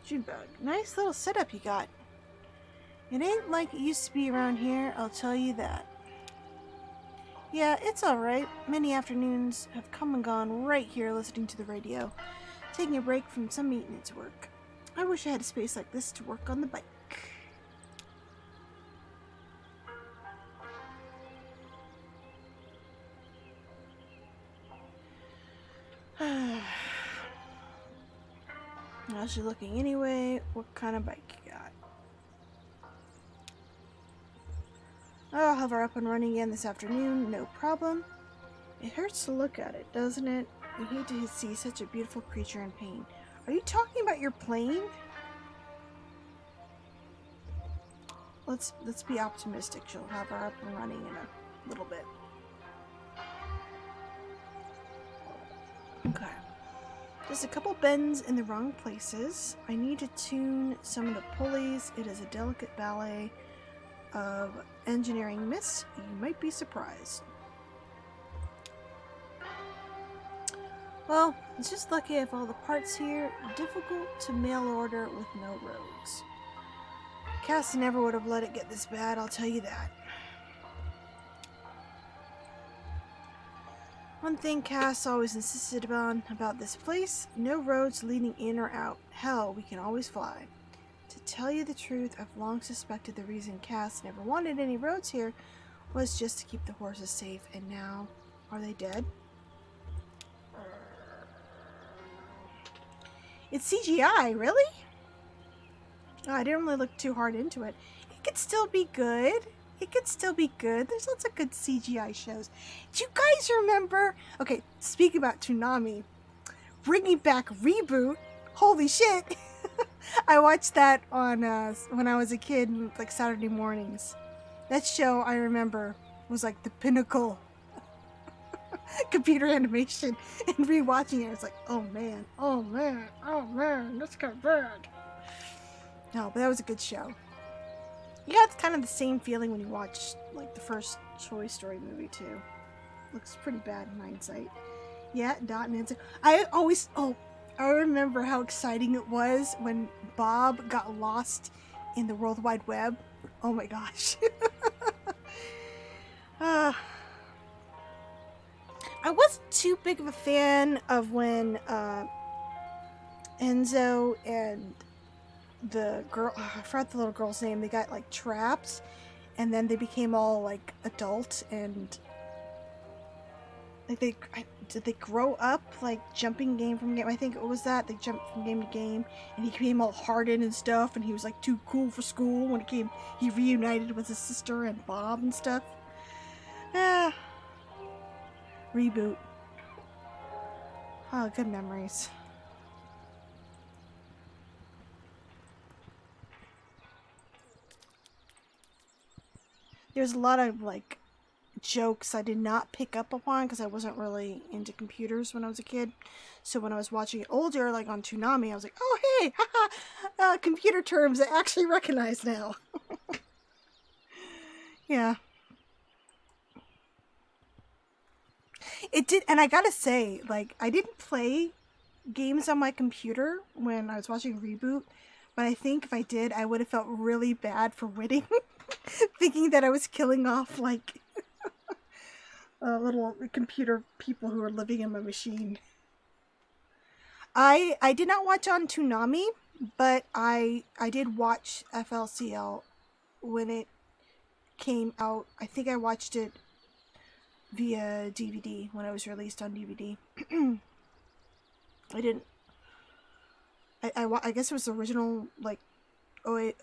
Speaker 1: Junebug. Nice little setup you got. It ain't like it used to be around here, I'll tell you that. Yeah, it's alright. Many afternoons have come and gone right here listening to the radio, taking a break from some maintenance work. I wish I had a space like this to work on the bike. How's she looking anyway? What kind of bike you got? I'll have her up and running again this afternoon, no problem. It hurts to look at it, doesn't it? You hate to see such a beautiful creature in pain. Are you talking about your plane? Let's be optimistic. She'll have her up and running in a little bit. Okay. Just a couple bends in the wrong places. I need to tune some of the pulleys. It is a delicate ballet of engineering miss. You might be surprised. Well, it's just lucky I have all the parts here. Difficult to mail order with no roads. Cass never would have let it get this bad, I'll tell you that. One thing Cass always insisted on about this place, no roads leading in or out. Hell, we can always fly. To tell you the truth, I've long suspected the reason Cass never wanted any roads here was just to keep the horses safe, and now, are they dead? It's CGI, really? Oh, I didn't really look too hard into it. It could still be good. It could still be good. There's lots of good CGI shows. Do you guys remember? Okay, speaking about Toonami, bringing back Reboot. Holy shit! I watched that on when I was a kid, like Saturday mornings. That show I remember was like the pinnacle computer animation, and rewatching it, I was like, oh man, oh man, oh man, that's kind of bad. No, but that was a good show. You got kind of the same feeling when you watch like the first Toy Story movie too. Looks pretty bad in hindsight. Yeah, Dot and Enzo. I remember how exciting it was when Bob got lost in the World Wide Web. Oh my gosh. I wasn't too big of a fan of when Enzo and the girl, I forgot the little girl's name, they got like trapped, and then they became all like adult, and like did they grow up like jumping game from game? I think it was that they jumped from game to game, and he became all hardened and stuff, and he was like too cool for school when he reunited with his sister and Bob and stuff. Reboot. Oh, good memories. There's a lot of like jokes I did not pick up upon because I wasn't really into computers when I was a kid. So when I was watching it older, like on Toonami, I was like, oh hey, haha, computer terms I actually recognize now. Yeah. It did, and I gotta say, like, I didn't play games on my computer when I was watching Reboot, but I think if I did, I would have felt really bad for winning, thinking that I was killing off, like, little computer people who were living in my machine. I did not watch on Toonami, but I did watch FLCL when it came out. I think I watched it via DVD when it was released on DVD. I didn't. I guess it was the original like OVA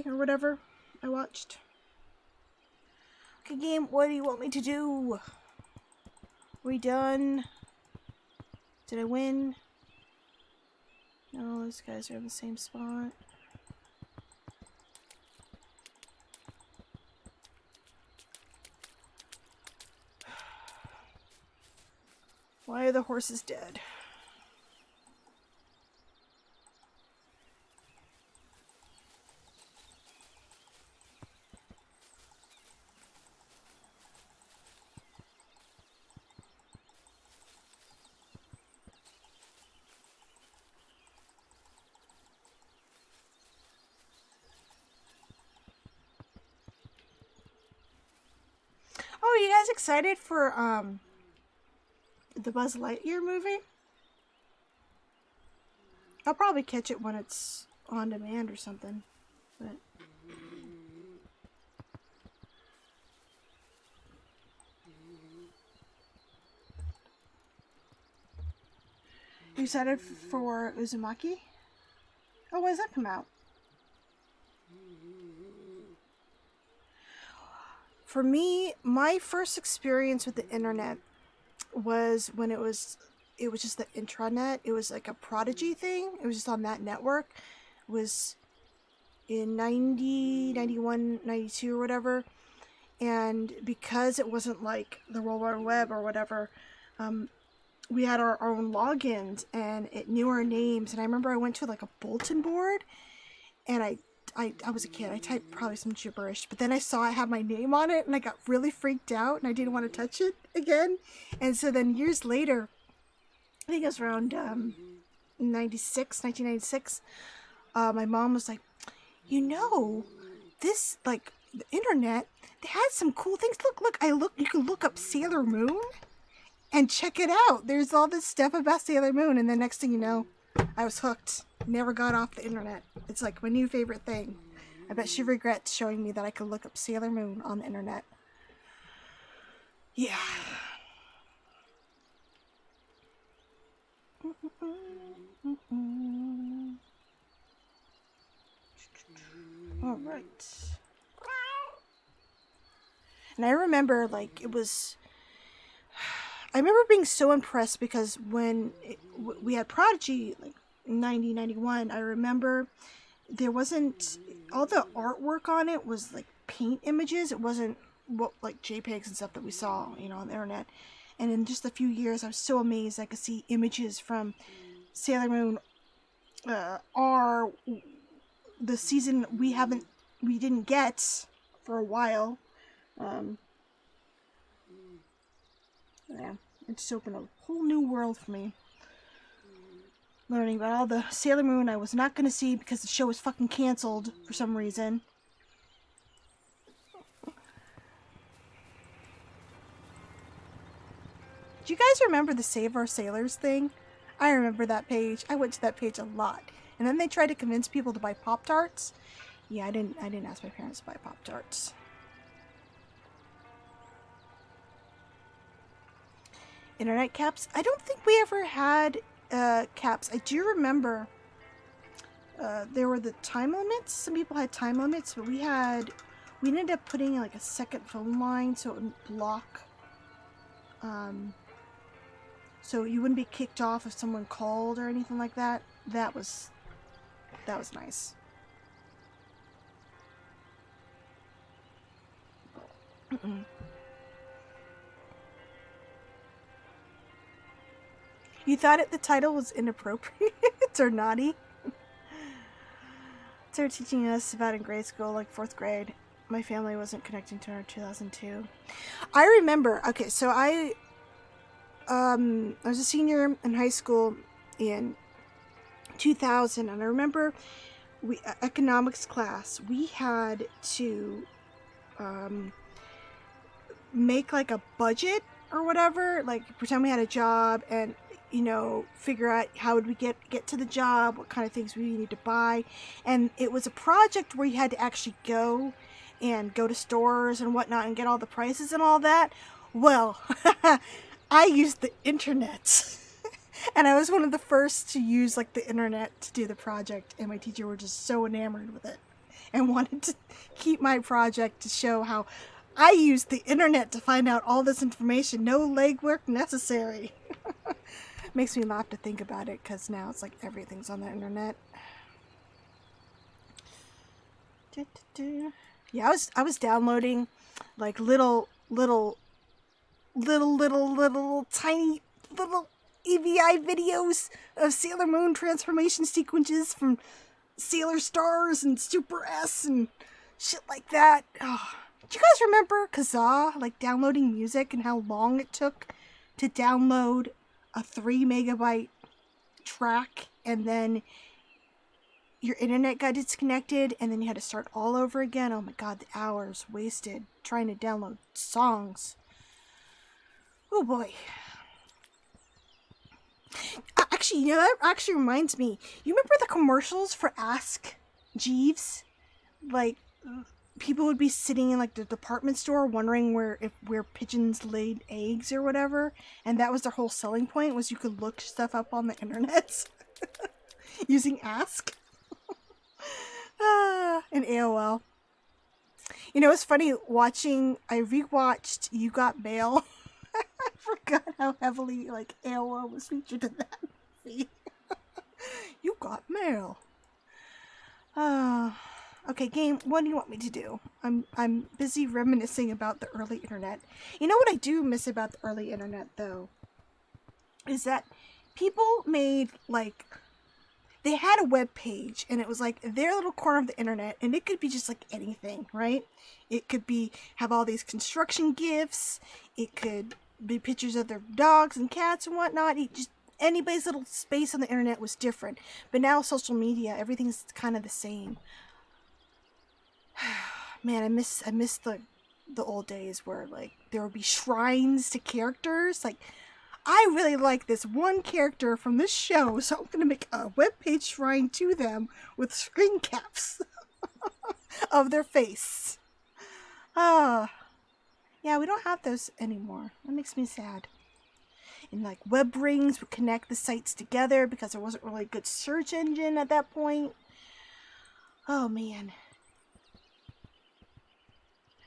Speaker 1: or whatever I watched. Okay, game. What do you want me to do? Are we done? Did I win? No, those guys are in the same spot. Why are the horses dead? Oh, are you guys excited for the Buzz Lightyear movie? I'll probably catch it when it's on demand or something. But you excited for Uzumaki? Oh, when does that come out? For me, my first experience with the internet was when it was just the intranet. It was like a Prodigy thing. It was just on that network. It was in 90, 91, 92 or whatever. And because it wasn't like the World Wide Web or whatever, we had our own logins and it knew our names. And I remember I went to like a bulletin board and I was a kid. I typed probably some gibberish, but then I saw I had my name on it and I got really freaked out and I didn't want to touch it again. And so then years later, I think it was around 1996, my mom was like, you know, this, like, the internet, they had some cool things. You can look up Sailor Moon and check it out. There's all this stuff about Sailor Moon. And the next thing you know, I was hooked. Never got off the internet. It's like my new favorite thing. I bet she regrets showing me that I could look up Sailor Moon on the internet. Yeah. All right. And I remember, like, I remember being so impressed because when we had Prodigy, like, 90, 91, I remember there wasn't, all the artwork on it was, like, paint images. It wasn't, like, JPEGs and stuff that we saw, you know, on the internet. And in just a few years, I was so amazed I could see images from Sailor Moon R, the season we didn't get for a while. Yeah, it just opened a whole new world for me. Learning about all the Sailor Moon I was not going to see because the show was fucking canceled for some reason. Do you guys remember the Save Our Sailors thing? I remember that page. I went to that page a lot. And then they tried to convince people to buy Pop-Tarts. Yeah, I didn't ask my parents to buy Pop-Tarts. Internet caps? I don't think we ever had caps. I do remember there were the time limits. Some people had time limits, but we ended up putting like a second phone line so it wouldn't block. So you wouldn't be kicked off if someone called or anything like that. That was nice. You thought the title was inappropriate or naughty? They were teaching us about in grade school, like 4th grade. My family wasn't connecting to her 2002. I remember, okay, so I was a senior in high school in 2000, and I remember economics class, we had to make like a budget or whatever, like pretend we had a job and, you know, figure out how would we get to the job, what kind of things we need to buy. And it was a project where you had to actually go to stores and whatnot and get all the prices and all that. Well, I used the internet. And I was one of the first to use like the internet to do the project, and my teacher were just so enamored with it and wanted to keep my project to show how I used the internet to find out all this information. No legwork necessary. Makes me laugh to think about it, because now it's like everything's on the internet. Yeah, I was downloading like little tiny little EVI videos of Sailor Moon transformation sequences from Sailor Stars and Super S and shit like that. Oh. Do you guys remember Kazaa, like downloading music and how long it took to download a 3 megabyte track, and then your internet got disconnected and then you had to start all over again? Oh my god, the hours wasted trying to download songs. Oh boy. Actually, you know, that actually reminds me. You remember the commercials for Ask Jeeves? Like, people would be sitting in like the department store wondering where pigeons laid eggs or whatever, and that was their whole selling point, was you could look stuff up on the internet using Ask. And AOL. You know, it's funny watching. I rewatched You Got Mail. I forgot how heavily like AOL was featured in that movie. You got mail. Okay, game. What do you want me to do? I'm busy reminiscing about the early internet. You know what I do miss about the early internet though, is that people made like they had a web page and it was like their little corner of the internet, and it could be just like anything, right? It could be have all these construction gifs. It could be pictures of their dogs and cats and whatnot. It just anybody's little space on the internet was different. But now social media, everything's kind of the same. Man, I miss the old days where like there would be shrines to characters. Like I really like this one character from this show, so I'm gonna make a webpage shrine to them with screen caps of their face. Yeah, we don't have those anymore. That makes me sad. And like web rings would connect the sites together because there wasn't really a good search engine at that point. Oh man.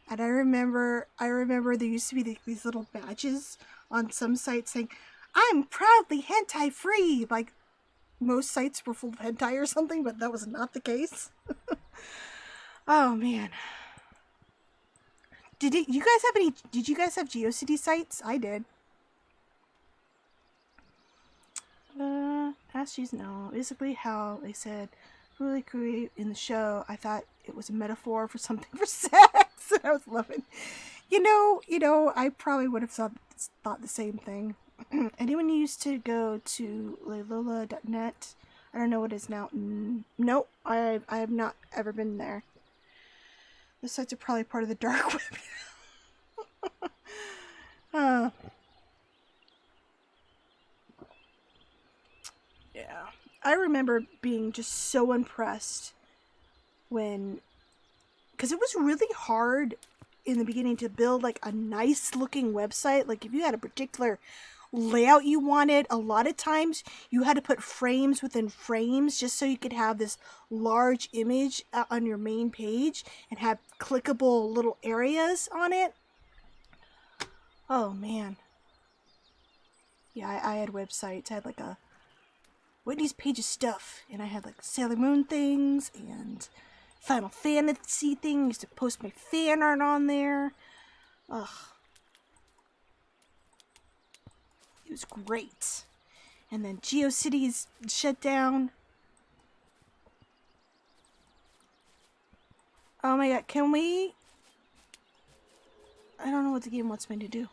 Speaker 1: And I remember there used to be these little badges on some sites saying, "I'm proudly hentai free." Like most sites were full of hentai or something, but that was not the case. Oh man. Did you guys have GeoCity sites? I did. Ashley's no. Basically how they said really create in the show, I thought it was a metaphor for something for sex. And I was loving. You know, I probably would have thought the same thing. Anyone used to go to lelola.net? I don't know what it is now. Nope, I have not ever been there. Those sites are probably part of the dark web. Yeah. I remember being just so impressed because it was really hard in the beginning to build like a nice looking website. Like if you had a particular layout you wanted, a lot of times you had to put frames within frames just so you could have this large image on your main page and have clickable little areas on it. Oh man. Yeah, I had websites. I had like a Whitney's Page of stuff, and I had like Sailor Moon things and Final Fantasy things. I used to post my fan art on there. Ugh. It was great. And then GeoCities shut down. Oh my god, can we? I don't know what the game wants me to do.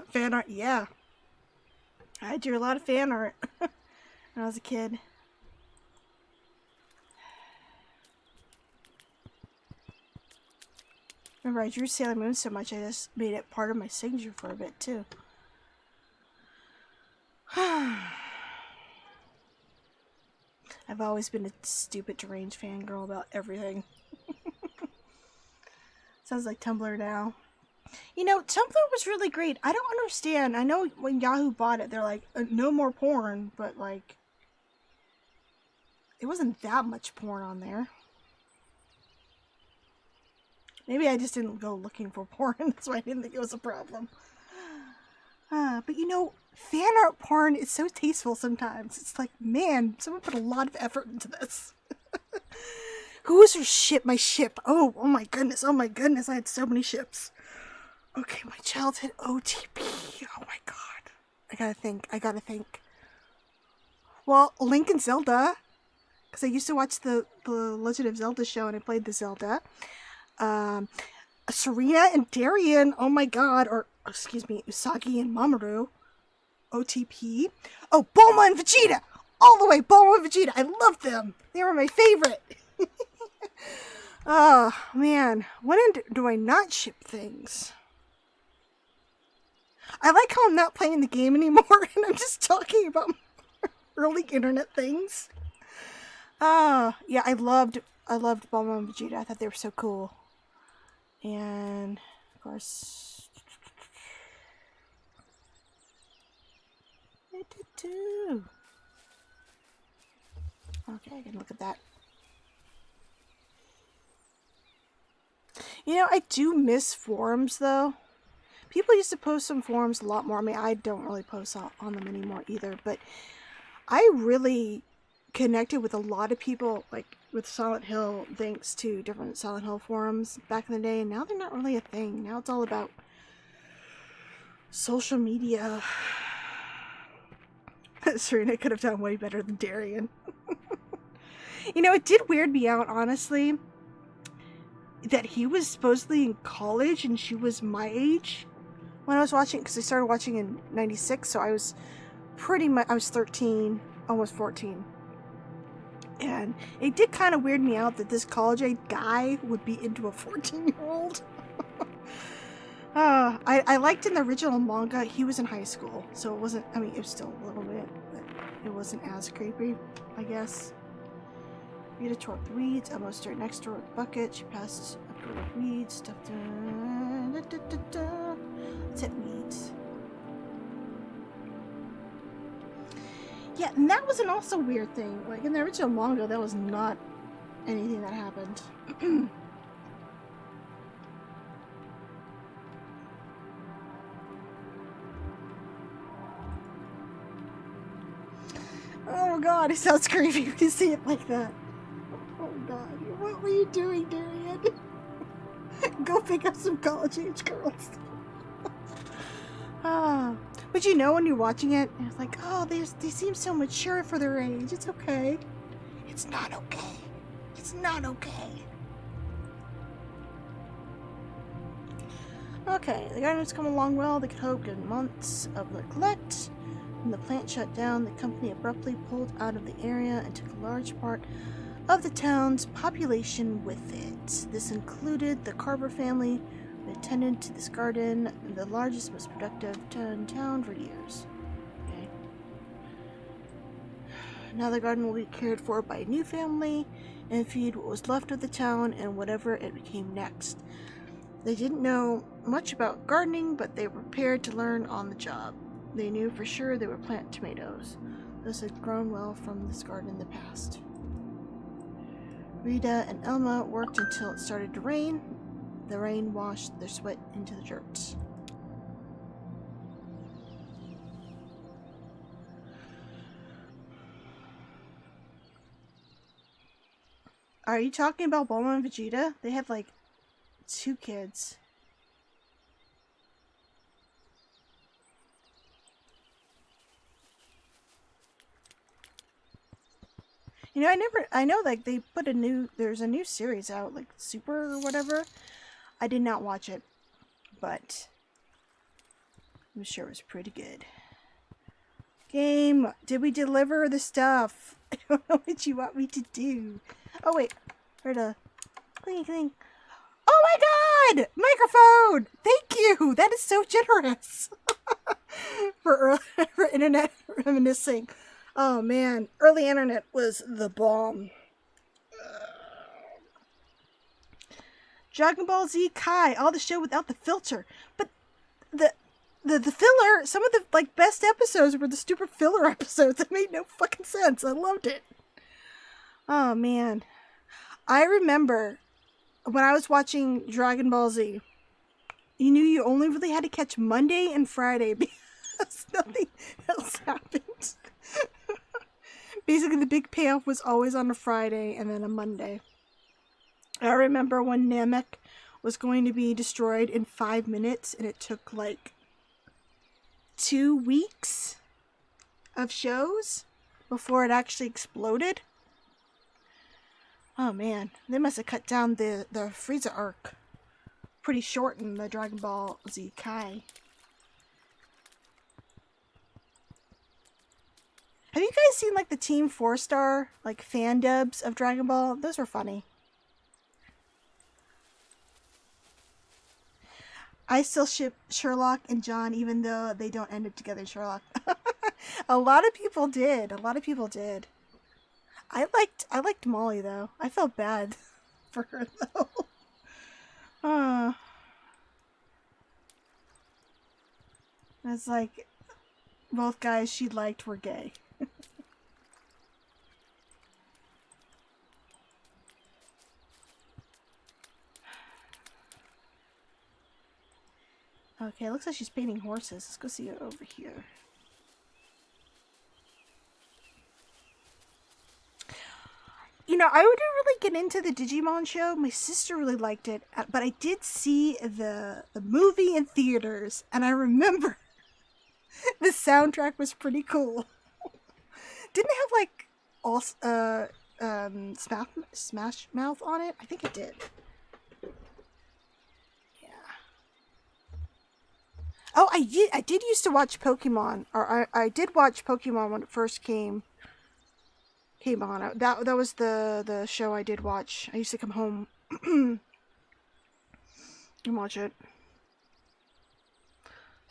Speaker 1: Fan art, yeah. I drew a lot of fan art when I was a kid. Remember, I drew Sailor Moon so much I just made it part of my signature for a bit, too. I've always been a stupid, deranged fangirl about everything. Sounds like Tumblr now. You know, Tumblr was really great. I don't understand. I know when Yahoo bought it, they're like, no more porn, but like, it wasn't that much porn on there. Maybe I just didn't go looking for porn. That's why I didn't think it was a problem. But you know, fan art porn is so tasteful sometimes. It's like, man, someone put a lot of effort into this. Who was her ship? My ship. Oh my goodness. Oh my goodness. I had so many ships. Okay, my childhood OTP. Oh my god. I gotta think. Well, Link and Zelda. Because I used to watch the Legend of Zelda show and I played the Zelda. Serena and Darien. Oh my god. Or, excuse me, Usagi and Mamoru. OTP. Oh, Bulma and Vegeta. All the way, Bulma and Vegeta. I love them. They were my favorite. Oh, man. When do I not ship things? I like how I'm not playing the game anymore and I'm just talking about early internet things. Yeah, I loved Bulma and Vegeta. I thought they were so cool. And of course, okay, I can look at that. You know, I do miss forums though. People used to post some forums a lot more. I mean, I don't really post on them anymore either, but I really connected with a lot of people, like with Silent Hill, thanks to different Silent Hill forums back in the day, and now they're not really a thing. Now it's all about social media. Serena could have done way better than Darian. You know, it did weird me out, honestly, that he was supposedly in college and she was my age when I was watching, because I started watching in 96, so I was I was 13, almost 14. And it did kind of weird me out that this college-age guy would be into a 14-year-old. I liked in the original manga, he was in high school, so it wasn't, I mean, it was still a little bit, but it wasn't as creepy, I guess. Rita tore up the weeds, almost stood next door with a bucket. She passed up to the weeds, stuffed in. Let's hit weeds. Yeah, and that was an also weird thing. Like in the original manga, that was not anything that happened. Oh god, it sounds creepy when you see it like that. Oh god, what were you doing, Darian? Go pick up some college-age girls. But you know when you're watching it, it's like, oh, they seem so mature for their age. It's okay. It's not okay. It's not okay. Okay, the garden has come along well. They could hope in months of neglect. When the plant shut down, the company abruptly pulled out of the area and took a large part of the town's population with it. This included the Carver family, who attended to this garden, the largest, most productive in town for years. Okay. Now the garden will be cared for by a new family and feed what was left of the town and whatever it became next. They didn't know much about gardening, but they were prepared to learn on the job. They knew for sure they would plant tomatoes. Those had grown well from this garden in the past. Rita and Elma worked until it started to rain. The rain washed their sweat into the dirt. Are you talking about Bulma and Vegeta? They have like 2 kids. You know, I know like they put there's a new series out, like Super or whatever. I did not watch it, but I'm sure it was pretty good. Game, did we deliver the stuff? I don't know what you want me to do. Oh wait, where the cling. Oh my god! Microphone! Thank you! That is so generous. for internet reminiscing. Oh man, early internet was the bomb. Dragon Ball Z Kai, all the show without the filter. But the filler, some of the like best episodes were the stupid filler episodes that made no fucking sense. I loved it. Oh man. I remember when I was watching Dragon Ball Z, you knew you only really had to catch Monday and Friday because nothing else happened. Basically, the big payoff was always on a Friday and then a Monday. I remember when Namek was going to be destroyed in 5 minutes, and it took like 2 weeks of shows before it actually exploded. Oh man, they must have cut down the Frieza arc pretty short in the Dragon Ball Z Kai. Have you guys seen like the Team 4-Star like fan dubs of Dragon Ball? Those were funny. I still ship Sherlock and John even though they don't end up together, Sherlock. A lot of people did. I liked Molly though. I felt bad for her though. Uh, it's like both guys she liked were gay. Okay, looks like she's painting horses. Let's go see her over here. You know, I wouldn't really get into the Digimon show. My sister really liked it, but I did see the movie in theaters, and I remember the soundtrack was pretty cool. Didn't it have like all Smash Mouth on it? I think it did. Yeah. Oh, I did used to watch Pokemon, or I did watch Pokemon when it first came on. That was the show I did watch. I used to come home and watch it.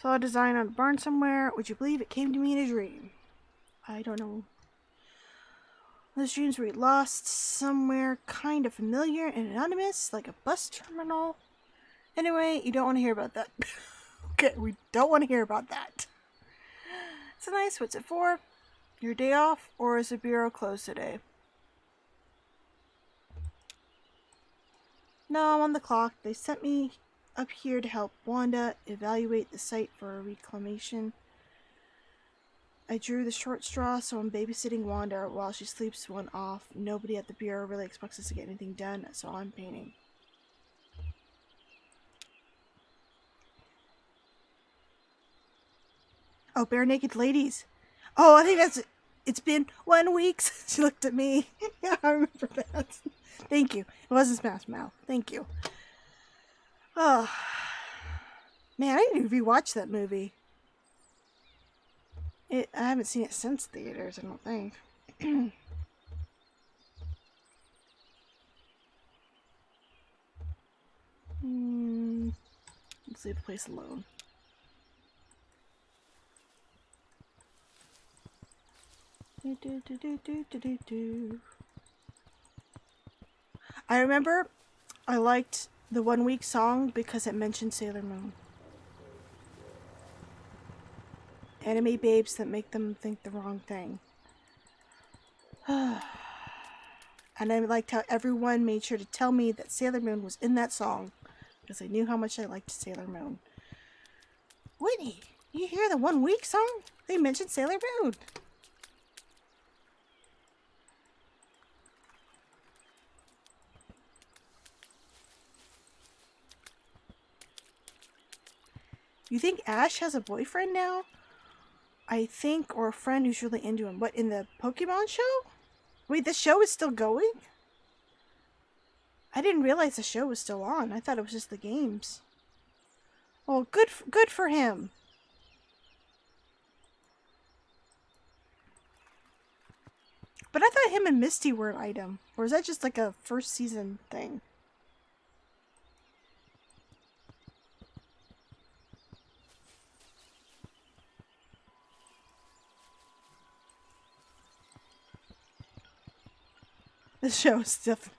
Speaker 1: Saw a design on a barn somewhere. Would you believe it came to me in a dream? I don't know. Those dreams were lost somewhere kind of familiar and anonymous, like a bus terminal. Anyway, you don't want to hear about that. Okay, we don't want to hear about that. It's nice. What's it for? Your day off, or is the bureau closed today? No, I'm on the clock. They sent me up here to help Wanda evaluate the site for a reclamation. I drew the short straw, so I'm babysitting Wanda while she sleeps one off. Nobody at the bureau really expects us to get anything done, so I'm painting. Oh, Bare Naked Ladies. Oh, I think it's been 1 week since she looked at me. Yeah, I remember that. Thank you. It wasn't Smash Mouth. Thank you. Oh, man, I need to rewatch that movie. I haven't seen it since theaters, I don't think. Let's leave the place alone. I remember I liked the 1 week song because it mentioned Sailor Moon. Anime babes that make them think the wrong thing. And I liked how everyone made sure to tell me that Sailor Moon was in that song because they knew how much I liked Sailor Moon. Whitney, you hear the 1 week song? They mentioned Sailor Moon. You think Ash has a boyfriend now? I think, or a friend who's really into him. What, in the Pokemon show? Wait, the show is still going? I didn't realize the show was still on. I thought it was just the games. Well, good for him. But I thought him and Misty were an item. Or is that just like a first season thing? The show is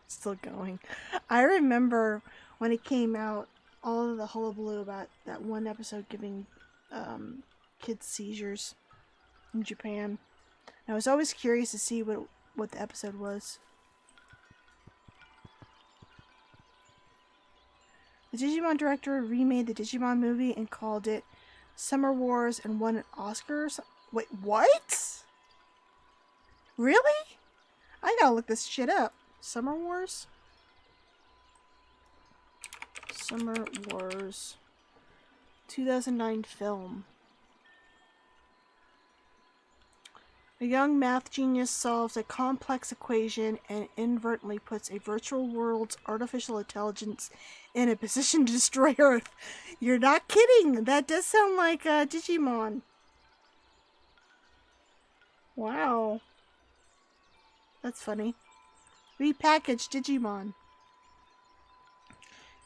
Speaker 1: still going. I remember when it came out, all of the hullabaloo about that one episode giving kids seizures in Japan. And I was always curious to see what the episode was. The Digimon director remade the Digimon movie and called it Summer Wars and won an Oscar. Wait, what? Really? I gotta look this shit up. Summer Wars? Summer Wars. 2009 film. A young math genius solves a complex equation and inadvertently puts a virtual world's artificial intelligence in a position to destroy Earth. You're not kidding! That does sound like Digimon. Wow. That's funny. Repackaged Digimon.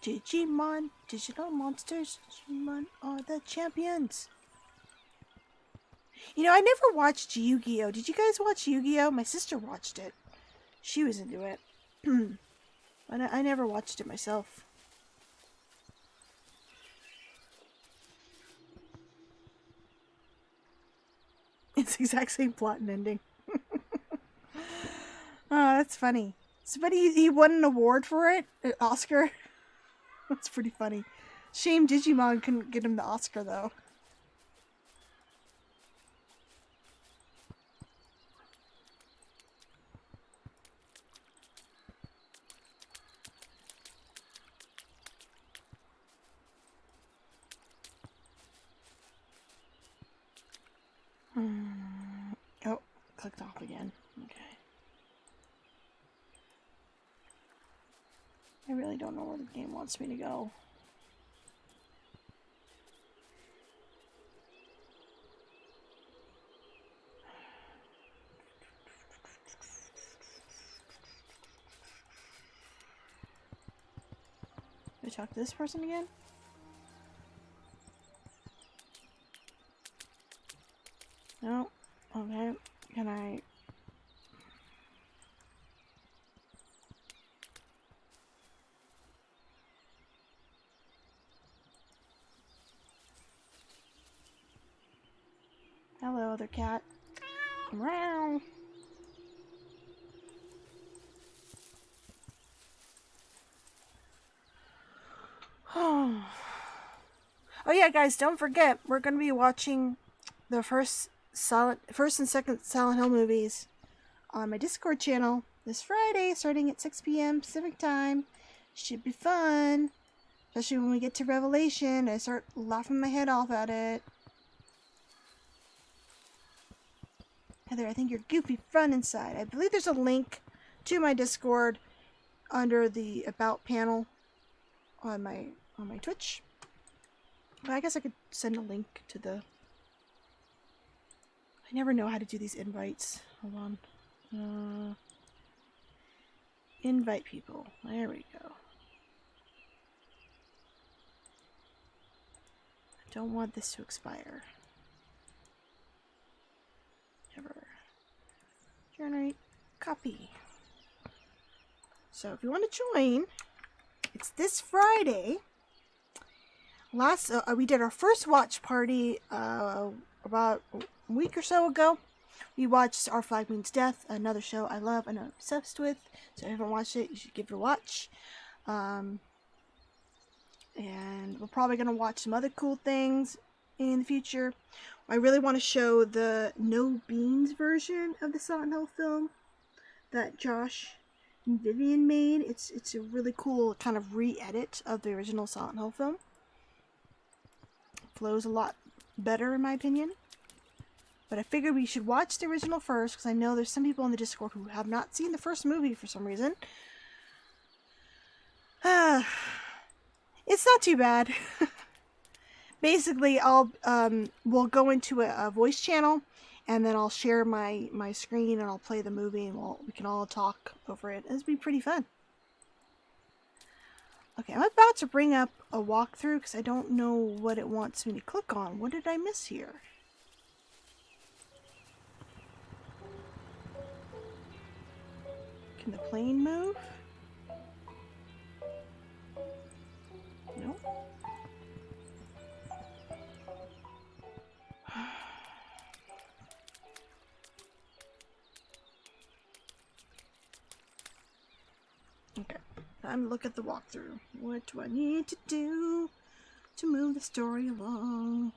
Speaker 1: Digimon, digital monsters, Digimon are the champions. You know, I never watched Yu-Gi-Oh! Did you guys watch Yu-Gi-Oh? My sister watched it. She was into it. But I never watched it myself. It's the exact same plot and ending. Oh, that's funny. So, but he won an award for it, an Oscar. That's pretty funny. Shame Digimon couldn't get him the Oscar though. Oh, clicked off again. Okay. I really don't know where the game wants me to go. Do I talk to this person again? No. Okay. Can I... Hello, other cat. Meow. Oh yeah, guys, don't forget, we're going to be watching the first and second Silent Hill movies on my Discord channel this Friday, starting at 6 p.m. Pacific time. Should be fun. Especially when we get to Revelation, I start laughing my head off at it. Heather, I think you're goofy fun inside. I believe there's a link to my Discord under the About panel on my Twitch. But I guess I could send a link to the... I never know how to do these invites. Hold on. Invite people. There we go. I don't want this to expire. Ever. Generate copy. So if you want to join, it's this Friday. We did our first watch party about a week or so ago. We watched Our Flag Means Death, another show I love and I'm obsessed with. So if you haven't watched it, you should give it a watch. And we're probably going to watch some other cool things in the future. I really want to show the No Beans version of the Silent Hill film that Josh and Vivian made. It's a really cool kind of re-edit of the original Silent Hill film. It flows a lot better in my opinion. But I figured we should watch the original first because I know there's some people in the Discord who have not seen the first movie for some reason. It's not too bad. Basically, we'll go into a voice channel, and then I'll share my screen, and I'll play the movie, and we can all talk over it. It'll be pretty fun. Okay, I'm about to bring up a walkthrough, because I don't know what it wants me to click on. What did I miss here? Can the plane move? No. Okay, time to look at the walkthrough. What do I need to do to move the story along?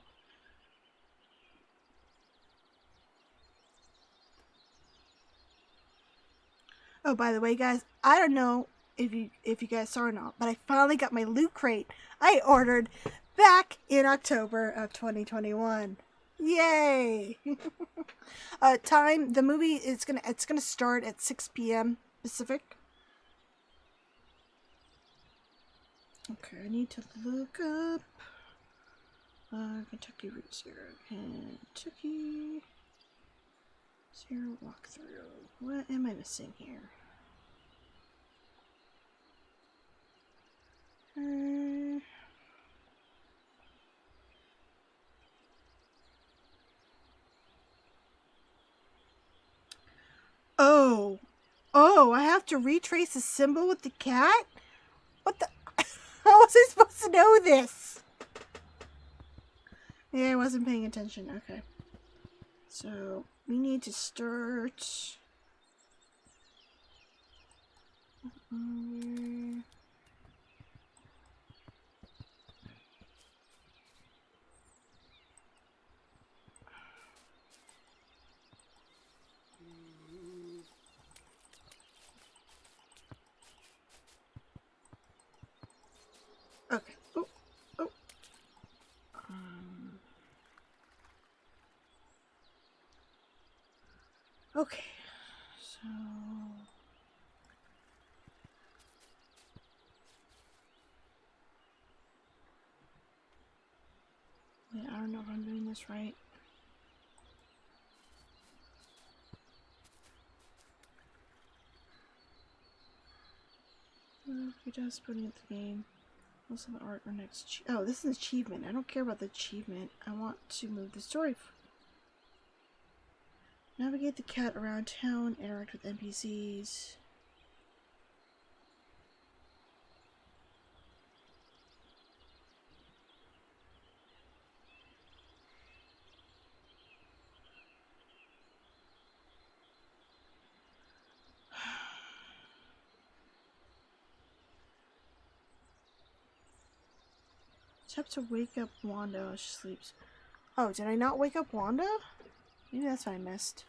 Speaker 1: Oh, by the way, guys, I don't know if you guys saw or not, but I finally got my Loot Crate I ordered back in October of 2021. Yay! Time, the movie is it's gonna start at 6 p.m. Pacific. Okay, I need to look up Kentucky Route Zero. Kentucky Zero walkthrough. What am I missing here? Oh, I have to retrace the symbol with the cat? What the? How was I supposed to know this? Yeah, I wasn't paying attention. Okay. So we need to start. Okay. Oh, oh. Okay. So. Wait, I don't know if I'm doing this right. You're just putting it the game. Most of the art or next. Oh, this is achievement. I don't care about the achievement. I want to move the story. Navigate the cat around town. Interact with NPCs. Just have to wake up Wanda while she sleeps. Oh, did I not wake up Wanda? Maybe that's what I missed.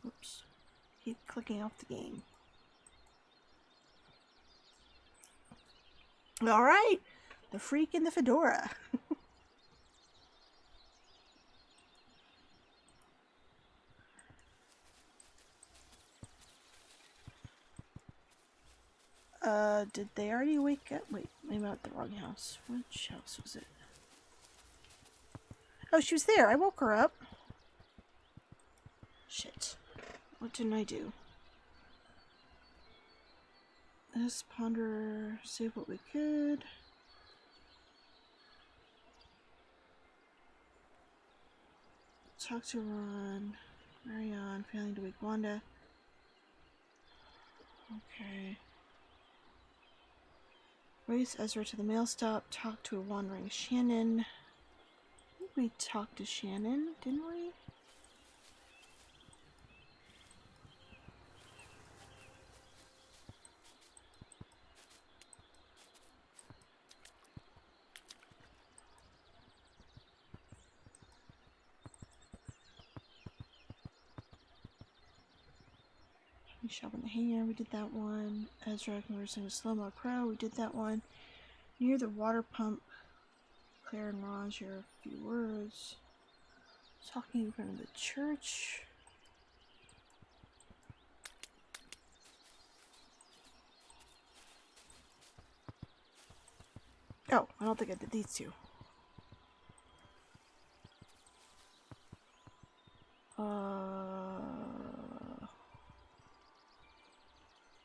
Speaker 1: Oops. Keep clicking off the game. Alright! The freak in the fedora. Did they already wake up? Wait, maybe I'm at the wrong house. Which house was it? Oh, she was there. I woke her up. Shit. What didn't I do? Let's ponder, save what we could. Talk to Ron. Marion, failing to wake Wanda. Okay. Race Ezra to the mail stop. Talk to a wandering Shannon. I think we talked to Shannon, didn't we? Shop in the hangar, we did that one. Ezra conversing with Slow-Mo Crow, we did that one. Near the water pump, Claire and Ron share a few words. Talking in front of the church. Oh, I don't think I did these two. I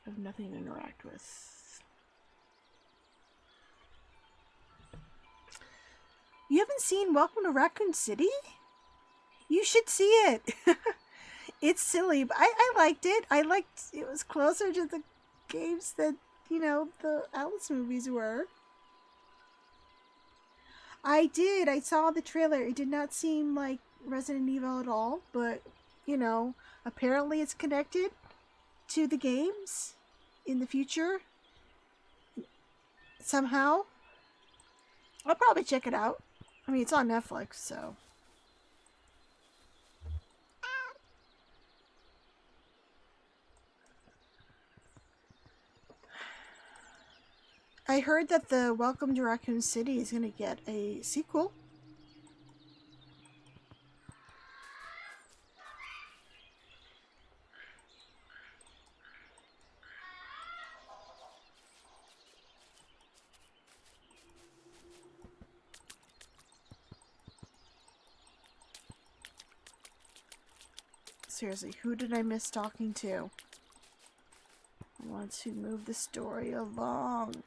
Speaker 1: have nothing to interact with. You haven't seen Welcome to Raccoon City? You should see it. It's silly, but I liked it. It was closer to the games that, the Alice movies were. I did. I saw the trailer. It did not seem like Resident Evil at all, but, apparently it's connected to the games in the future. Somehow. I'll probably check it out. I mean, it's on Netflix, so. I heard that the Welcome to Raccoon City is going to get a sequel. Seriously, who did I miss talking to? I want to move the story along.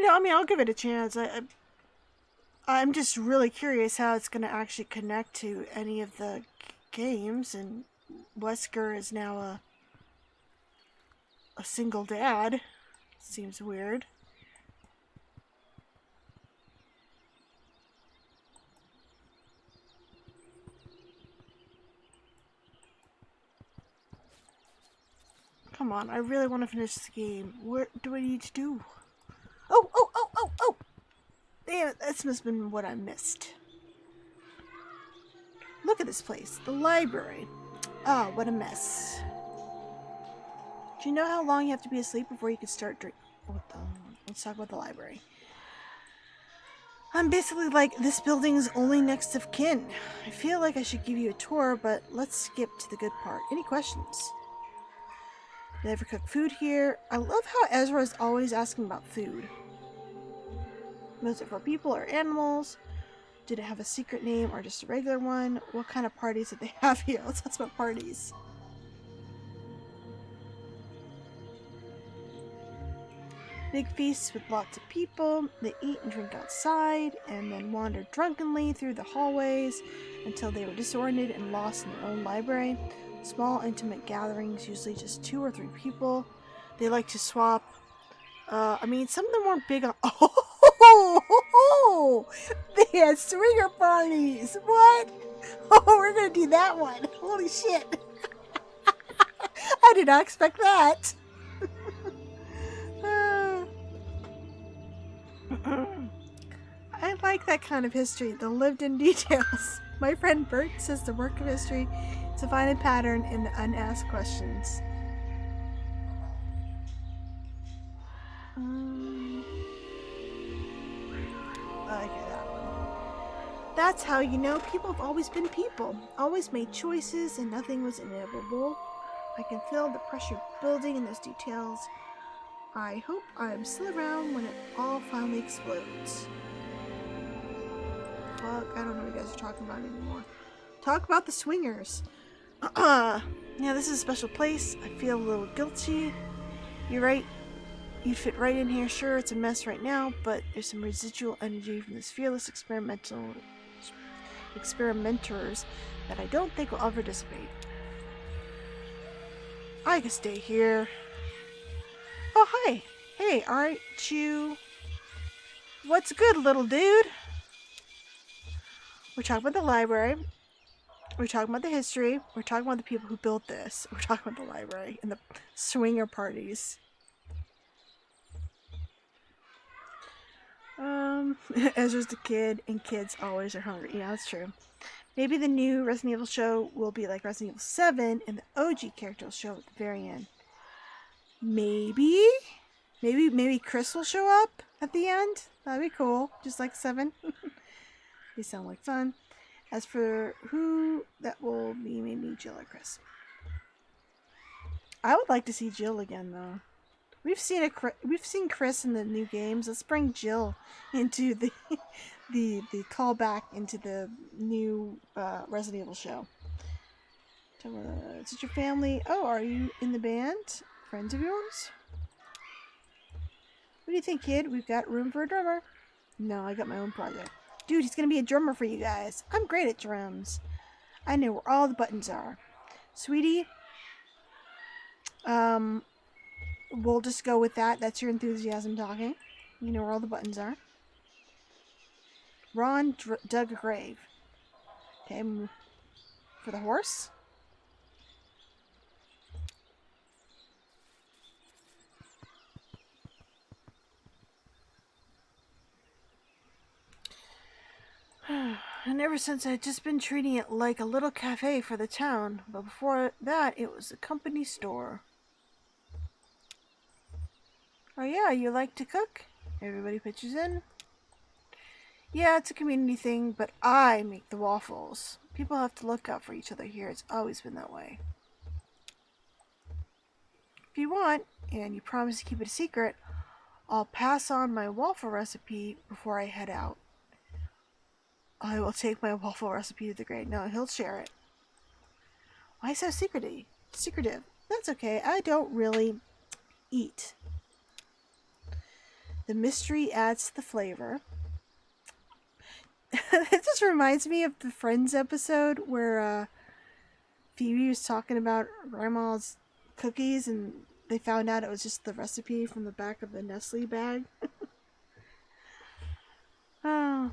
Speaker 1: I mean, I'll give it a chance. I'm just really curious how it's going to actually connect to any of the games, and Wesker is now a single dad. Seems weird. Come on, I really want to finish this game. What do I need to do? Oh! Damn it, this must have been what I missed. Look at this place, the library. Oh, what a mess. Do you know how long you have to be asleep before you can start drinking? Let's talk about the library. I'm basically like, this building's only next of kin. I feel like I should give you a tour, but let's skip to the good part. Any questions? They ever cook food here? I love how Ezra is always asking about food. Was it for people or animals? Did it have a secret name or just a regular one? What kind of parties did they have here? Let's talk about parties. Big feasts with lots of people. They eat and drink outside and then wander drunkenly through the hallways until they were disoriented and lost in their own library. Small, intimate gatherings, usually just 2 or 3 people. They like to swap. I mean, some of them weren't big on... Oh! They had swinger parties! What? Oh, we're gonna do that one. Holy shit. I did not expect that. I like that kind of history, the lived-in details. My friend Bert says the work of history is to find a pattern in the unasked questions. I get that one. That's how you know people have always been people. Always made choices and nothing was inevitable. I can feel the pressure building in those details. I hope I'm still around when it all finally explodes. Fuck, I don't know what you guys are talking about anymore. Talk about the swingers. Yeah, this is a special place. I feel a little guilty. You're right. You'd fit right in here. Sure, it's a mess right now, but there's some residual energy from this fearless experimenters that I don't think will ever dissipate. I can stay here. Oh, hi. Hey, aren't you... What's good, little dude? We're talking about the library. We're talking about the history. We're talking about the people who built this. We're talking about the library and the swinger parties. Ezra's the kid, and kids always are hungry. Yeah, that's true. Maybe the new Resident Evil show will be like Resident Evil 7, and the OG character will show up at the very end. Maybe Chris will show up at the end. That'd be cool. Just like 7. They sound like fun. As for who that will be, maybe Jill or Chris. I would like to see Jill again, though. We've seen Chris in the new games. Let's bring Jill into the callback into the new Resident Evil show. Is it your family? Oh, are you in the band? Friends of yours? What do you think, kid? We've got room for a drummer. No, I got my own project. Dude, he's gonna be a drummer for you guys. I'm great at drums. I know where all the buttons are. Sweetie, we'll just go with that. That's your enthusiasm talking. You know where all the buttons are. Ron dug a grave. Okay, for the horse. And ever since I'd just been treating it like a little cafe for the town. But before that, it was a company store. Oh yeah, you like to cook? Everybody pitches in. Yeah, it's a community thing, but I make the waffles. People have to look out for each other here. It's always been that way. If you want, and you promise to keep it a secret, I'll pass on my waffle recipe before I head out. I will take my waffle recipe to the grave. No, he'll share it. Why so secretive? That's okay. I don't really eat. The mystery adds to the flavor. It just reminds me of the Friends episode where Phoebe was talking about grandma's cookies and they found out it was just the recipe from the back of the Nestle bag. Oh,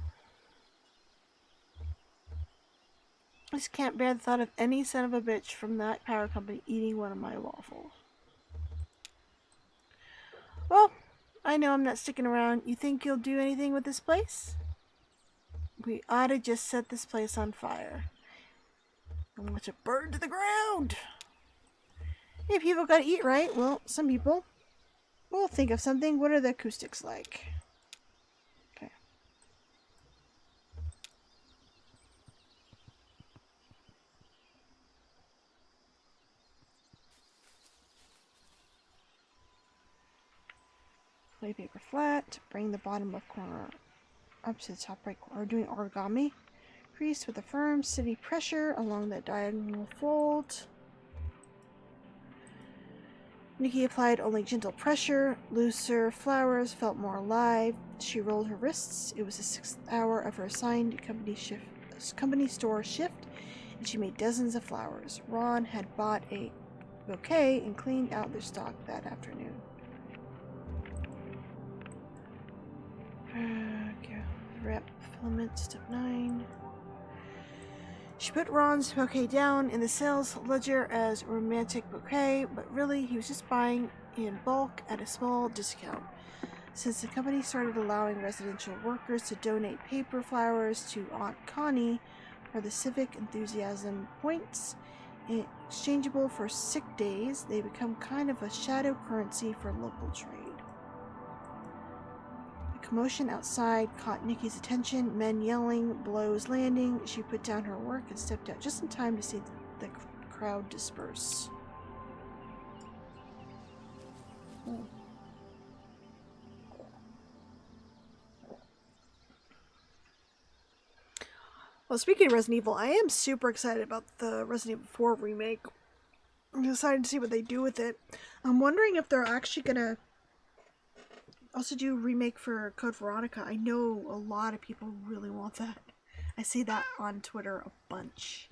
Speaker 1: I just can't bear the thought of any son of a bitch from that power company eating one of my waffles. Well, I know I'm not sticking around. You think you'll do anything with this place? We ought to just set this place on fire and watch it burn to the ground. Hey, people gotta eat, right? Well, some people. We'll think of something. What are the acoustics like? Okay. Lay paper flat. Bring the bottom left corner up to the top right corner. We're doing origami. Crease with a firm, steady pressure along the diagonal fold. Nikki applied only gentle pressure. Looser flowers felt more alive. She rolled her wrists. It was the 6th hour of her assigned company store shift, and she made dozens of flowers. Ron had bought a bouquet and cleaned out their stock that afternoon. Okay, wrap filament, step 9. She put Ron's bouquet down in the sales ledger as romantic bouquet, but really he was just buying in bulk at a small discount. Since the company started allowing residential workers to donate paper flowers to Aunt Connie for the civic enthusiasm points, exchangeable for sick days, they become kind of a shadow currency for local trade. Commotion outside caught Nikki's attention. Men yelling, blows landing. She put down her work and stepped out just in time to see the crowd disperse. Oh. Well, speaking of Resident Evil, I am super excited about the Resident Evil 4 remake. I'm excited to see what they do with it. I'm wondering if they're actually gonna also do a remake for Code Veronica. I know a lot of people really want that. I see that on Twitter a bunch.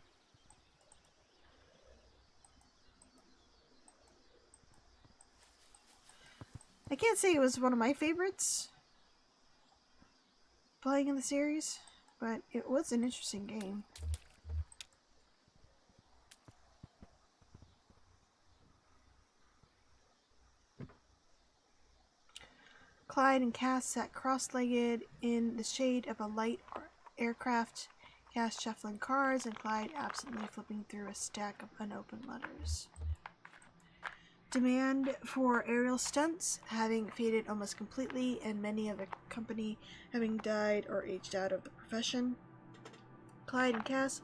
Speaker 1: I can't say it was one of my favorites playing in the series, but it was an interesting game. Clyde and Cass sat cross-legged in the shade of a light aircraft, Cass shuffling cards and Clyde absently flipping through a stack of unopened letters. Demand for aerial stunts having faded almost completely, and many of the company having died or aged out of the profession. Clyde and Cass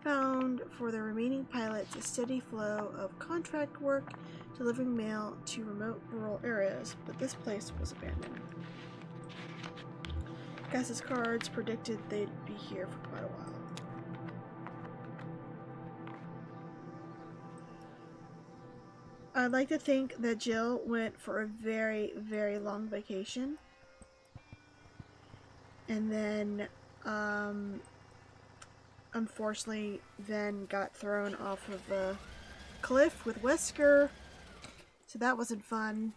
Speaker 1: found for the remaining pilots a steady flow of contract work delivering mail to remote rural areas, but this place was abandoned. Cass's cards predicted they'd be here for quite a while. I'd like to think that Jill went for a very, very long vacation and then unfortunately then got thrown off of a cliff with Wesker, so that wasn't fun.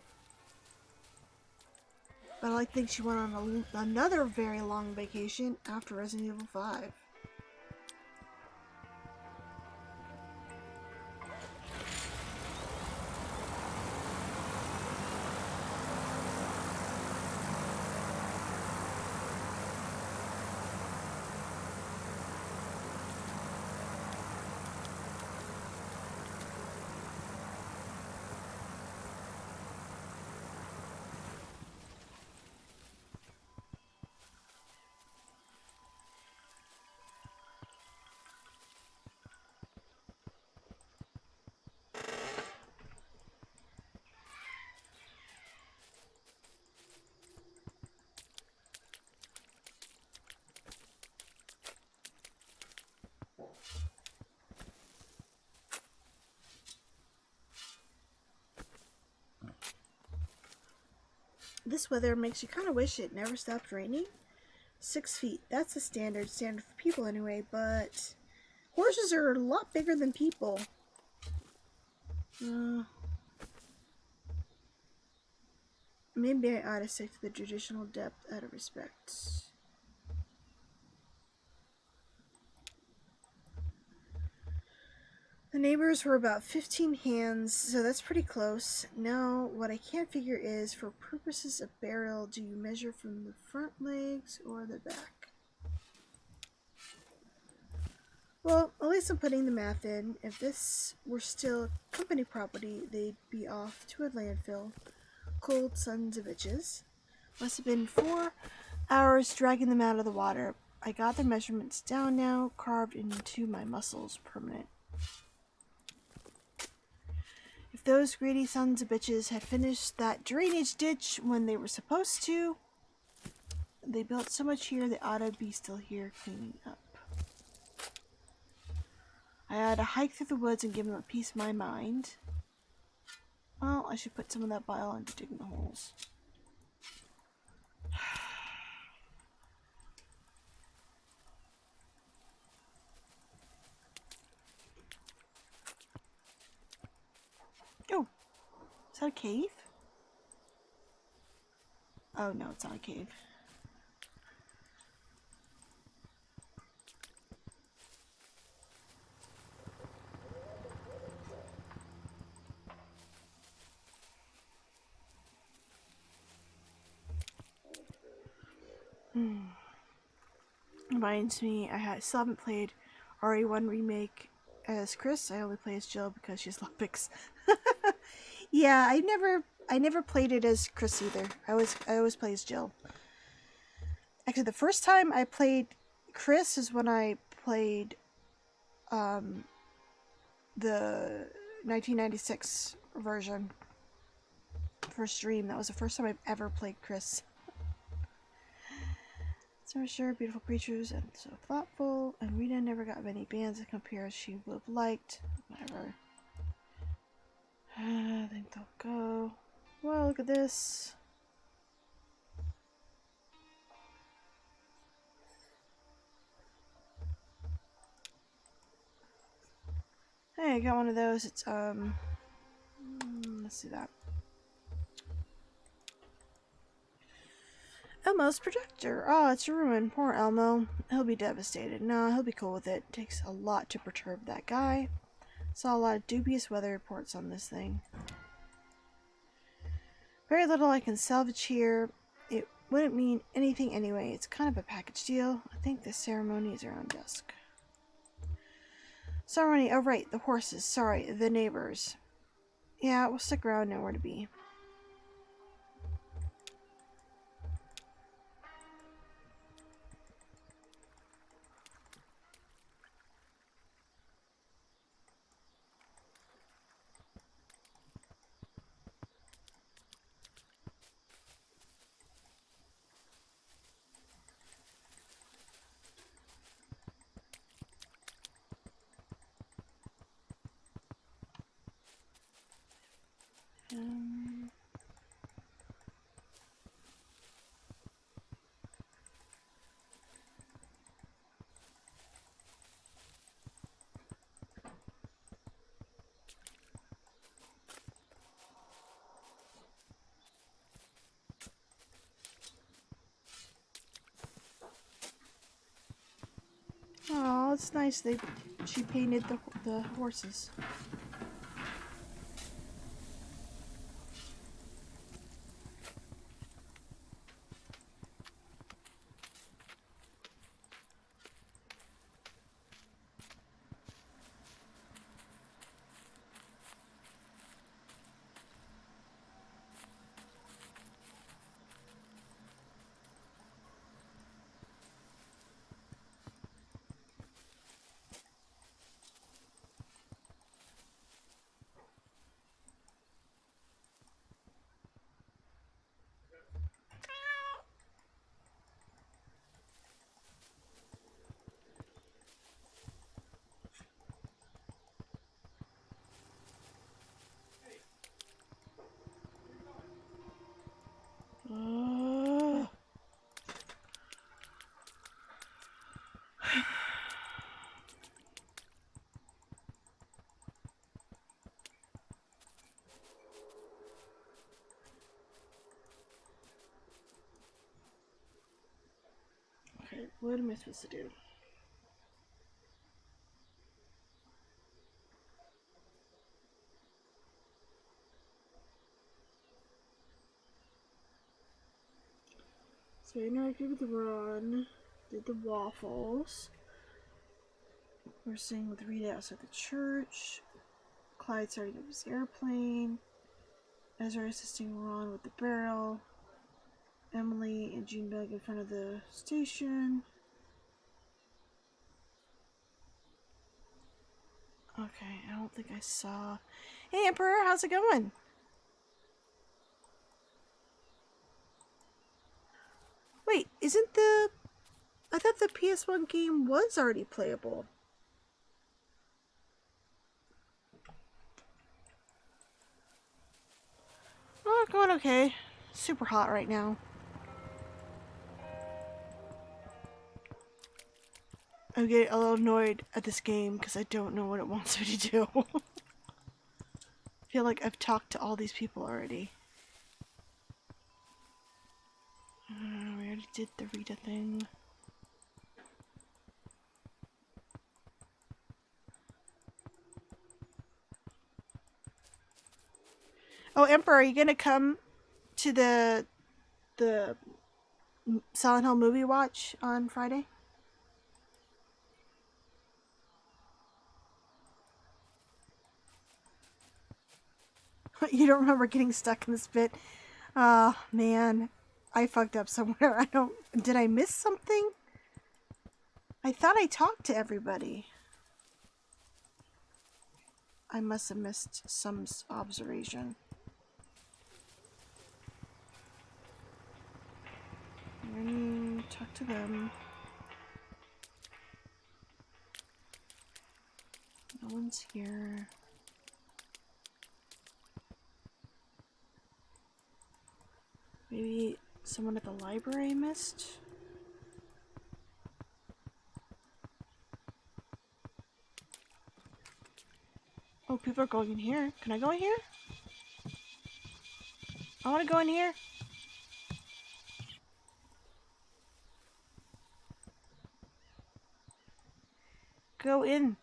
Speaker 1: But I like to think she went on another very long vacation after Resident Evil 5. This weather makes you kind of wish it never stopped raining. 6 feet. That's the standard for people anyway, but horses are a lot bigger than people. Maybe I ought to stick to the traditional depth out of respect. The neighbors were about 15 hands, so that's pretty close. Now, what I can't figure is, for purposes of burial, do you measure from the front legs or the back? Well, at least I'm putting the math in. If this were still company property, they'd be off to a landfill. Cold sons of bitches. Must have been 4 hours dragging them out of the water. I got their measurements down now, carved into my muscles, permanent. If those greedy sons of bitches had finished that drainage ditch when they were supposed to, they built so much here they ought to be still here cleaning up. I ought to hike through the woods and give them a piece of my mind. Well, I should put some of that bile into digging the holes. Oh, is that a cave? Oh no, it's not a cave. Reminds me, I still haven't played RE1 Remake as Chris. I only play as Jill because she's lockpicks. Yeah, I never played it as Chris either. I always play as Jill. Actually, the first time I played Chris is when I played the 1996 version for stream. That was the first time I've ever played Chris. So sure, beautiful creatures and so thoughtful. And Rita never got many bands that compare as she would have liked. Whatever. I think they'll go. Well, look at this. Hey, I got one of those. It's let's see that. Elmo's projector. Oh, it's a ruin. Poor Elmo. He'll be devastated. No, he'll be cool with it. Takes a lot to perturb that guy. Saw a lot of dubious weather reports on this thing. Very little I can salvage here. It wouldn't mean anything anyway. It's kind of a package deal. I think the ceremony is around dusk. Ceremony. Oh, right. The horses. Sorry. The neighbors. Yeah, we'll stick around, know where to be. Oh, it's nice. She painted the horses. Okay, what am I supposed to do? So I interacted with Ron, did the waffles. We're staying with Rita outside the church. Clyde starting up his airplane. Ezra assisting Ron with the barrel. Emily and Jean Bug in front of the station. Okay, I don't think I saw. Hey, Emperor, how's it going? Wait, isn't the... I thought the PS1 game was already playable. Oh, going okay. Super hot right now. I'm getting a little annoyed at this game because I don't know what it wants me to do. I feel like I've talked to all these people already. We already did the Rita thing. Oh, Emperor, are you gonna come to the Silent Hill movie watch on Friday? You don't remember getting stuck in this bit? Oh, man. I fucked up somewhere. I don't... Did I miss something? I thought I talked to everybody. I must have missed some observation. Talk to them. No one's here. Maybe someone at the library missed? Oh, people are going in here. Can I go in here? I want to go in here. Go in.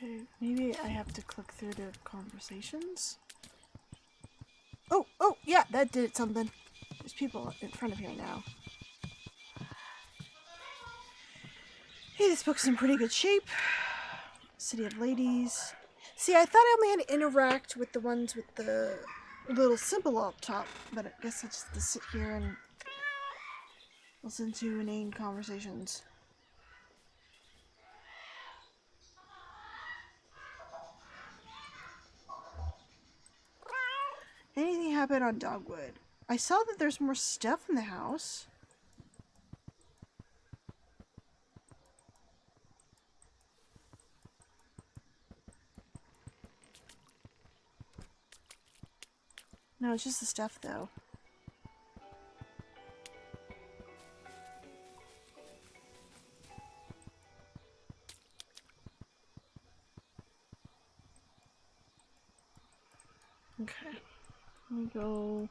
Speaker 1: Okay, maybe I have to click through the conversations. Oh, yeah, that did something. There's people in front of here now. Hey, this book's in pretty good shape. City of Ladies. See, I thought I only had to interact with the ones with the little symbol up top, but I guess I just have to sit here and listen to inane conversations. Anything happen on Dogwood? I saw that there's more stuff in the house. No, it's just the stuff, though. Okay. Let me go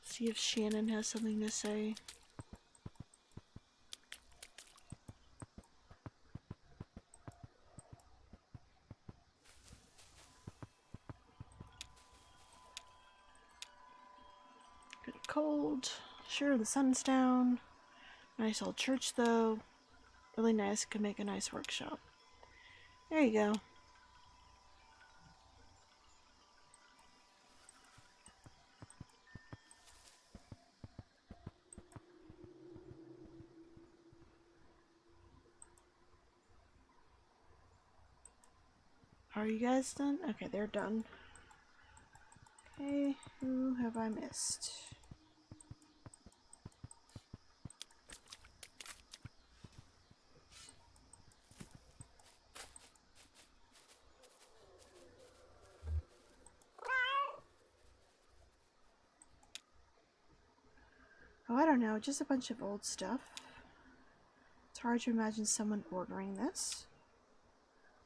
Speaker 1: see if Shannon has something to say. Good cold. Sure, the sun's down. Nice old church, though. Really nice. Could make a nice workshop. There you go. Are you guys done? Okay, they're done. Okay, who have I missed? Oh, I don't know, just a bunch of old stuff. It's hard to imagine someone ordering this.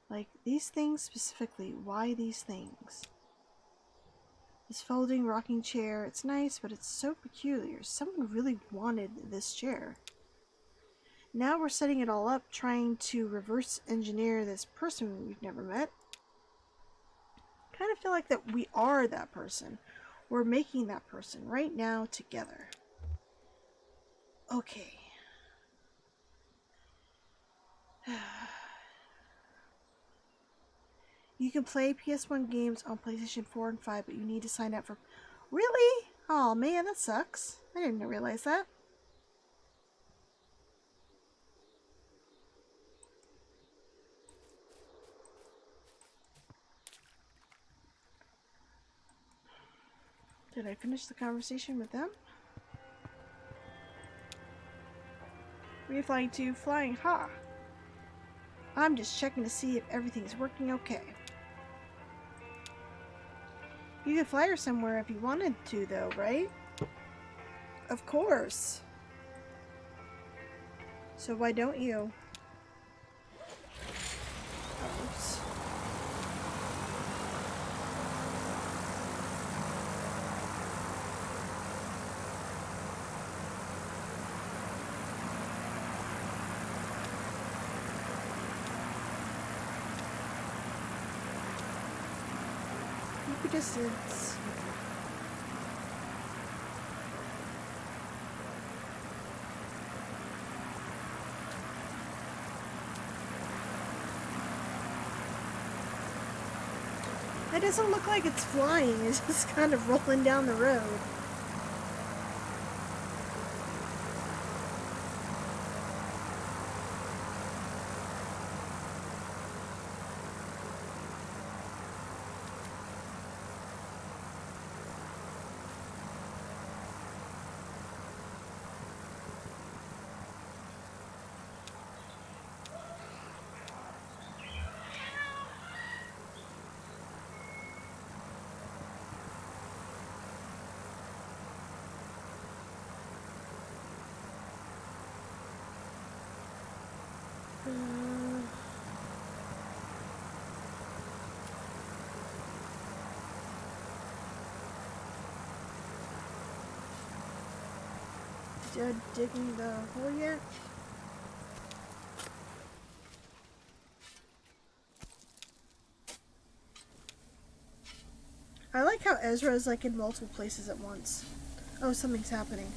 Speaker 1: Like, these things specifically, why these things? This folding rocking chair, it's nice, but it's so peculiar. Someone really wanted this chair. Now we're setting it all up, trying to reverse engineer this person we've never met. Kind of feel like that we are that person. We're making that person right now together. Okay. You can play PS1 games on PlayStation 4 and 5, but you need to sign up for... Really? Oh man, that sucks. I didn't realize that. Did I finish the conversation with them? Where are you flying to? Flying, ha! I'm just checking to see if everything's working okay. You could fly her somewhere if you wanted to, though, right? Of course. So why don't you? Oops. Keep your distance. It doesn't look like it's flying, it's just kind of rolling down the road. Digging the hole yet? I like how Ezra is like in multiple places at once. Oh, something's happening.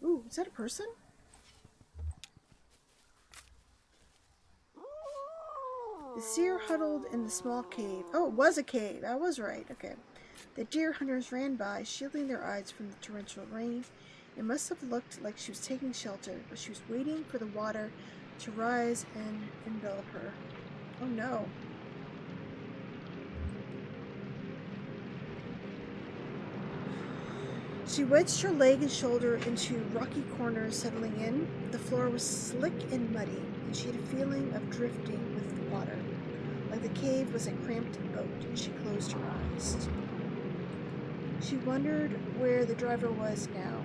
Speaker 1: Ooh, is that a person? The seer huddled in the small cave. Oh, it was a cave. I was right. Okay. The deer hunters ran by, shielding their eyes from the torrential rain. It must have looked like she was taking shelter, but she was waiting for the water to rise and envelop her. Oh no. She wedged her leg and shoulder into rocky corners, settling in. The floor was slick and muddy, and she had a feeling of drifting with the water. Like the cave was a cramped boat, and she closed her eyes. She wondered where the driver was now,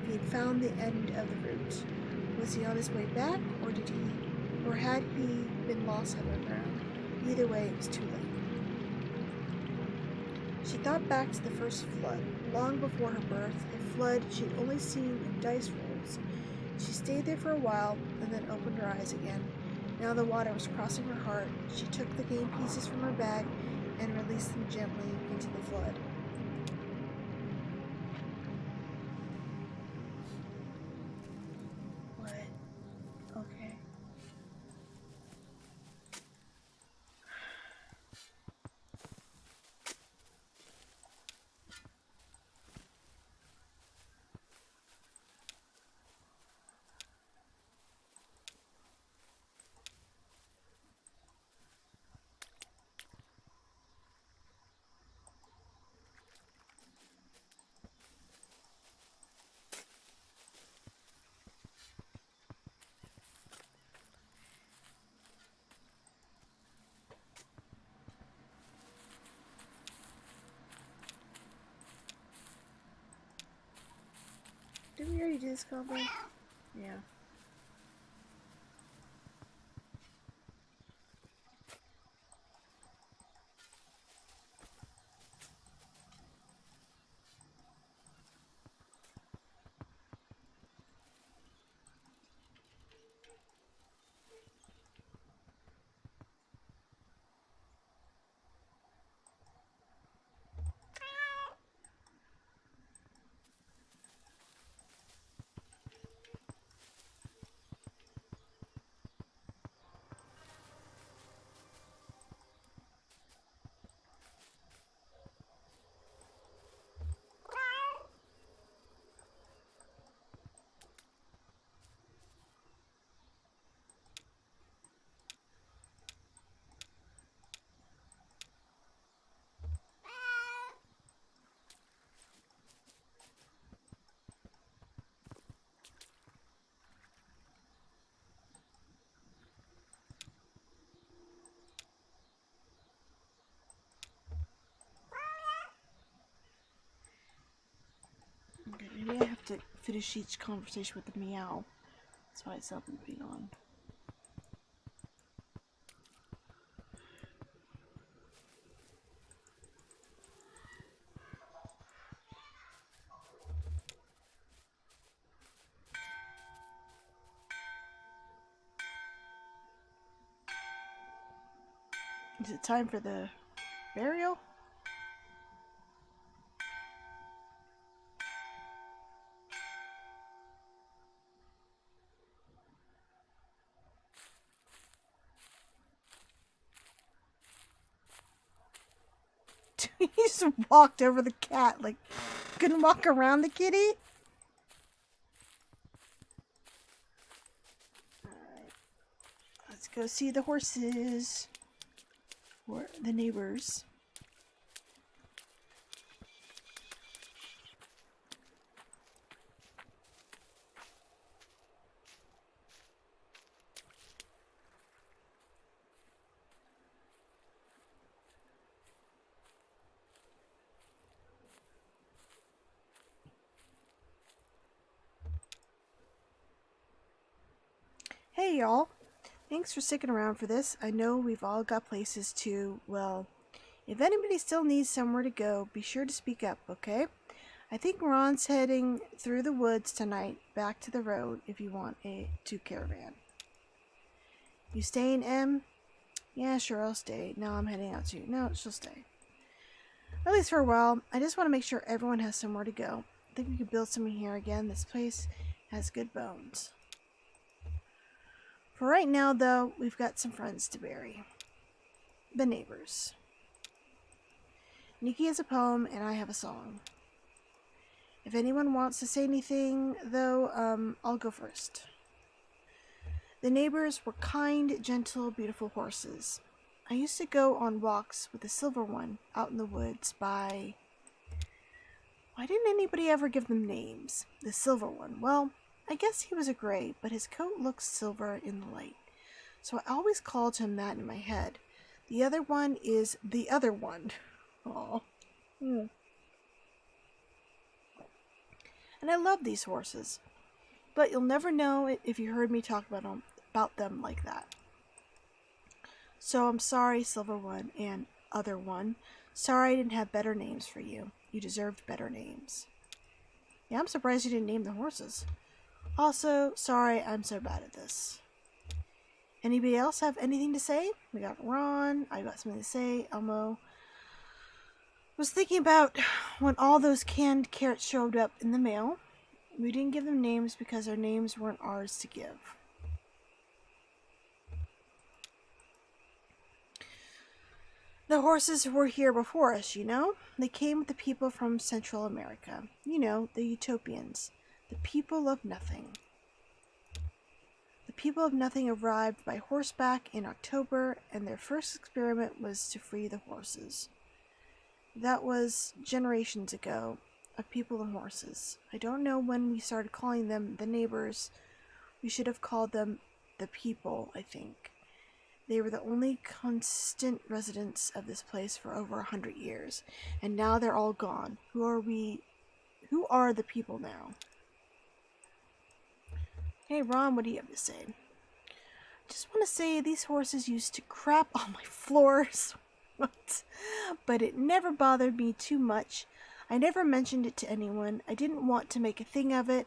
Speaker 1: if he had found the end of the route. Was he on his way back, or had he been lost underground? Either way, it was too late. She thought back to the first flood, long before her birth, a flood she had only seen in dice rolls. She stayed there for a while, and then opened her eyes again. Now the water was crossing her heart. She took the game pieces from her bag and released them gently into the flood. Didn't we already do this combo? Yeah. Okay, maybe I have to finish each conversation with the meow. That's why it's up and being on. Is it time for the burial? He just walked over the cat, like, couldn't walk around the kitty? Alright. Let's go see the horses. Or the neighbors. Hey y'all. Thanks for sticking around for this. I know we've all got places to, well, if anybody still needs somewhere to go, be sure to speak up, okay? I think Ron's heading through the woods tonight, back to the road if you want to caravan. You staying, Em? Yeah, sure, I'll stay. No, I'm heading out too. No, she'll stay. At least for a while. I just want to make sure everyone has somewhere to go. I think we could build something here again. This place has good bones. For right now, though, we've got some friends to bury. The neighbors. Nikki has a poem, and I have a song. If anyone wants to say anything, though, I'll go first. The neighbors were kind, gentle, beautiful horses. I used to go on walks with the silver one out in the woods by... Why didn't anybody ever give them names? The silver one. Well, I guess he was a gray, but his coat looked silver in the light. So I always called him that in my head. The other one is the other one. Aw. And I love these horses. But you'll never know it if you heard me talk about them like that. So I'm sorry, Silver One and Other One. Sorry I didn't have better names for you. You deserved better names. Yeah, I'm surprised you didn't name the horses. Also, sorry I'm so bad at this. Anybody else have anything to say? We got Ron. I got something to say. Elmo. Was thinking about when all those canned carrots showed up in the mail. We didn't give them names because their names weren't ours to give. The horses were here before us, you know? They came with the people from Central America. You know, the Utopians. The people of nothing. The people of nothing arrived by horseback in October, and their first experiment was to free the horses. That was generations ago, of people and horses. I don't know when we started calling them the neighbors. We should have called them the people, I think. They were the only constant residents of this place for over 100 years, and now they're all gone. Who are the people now? Hey Ron, what do you have to say? Just want to say these horses used to crap on my floors. But it never bothered me too much. I never mentioned it to anyone. I didn't want to make a thing of it.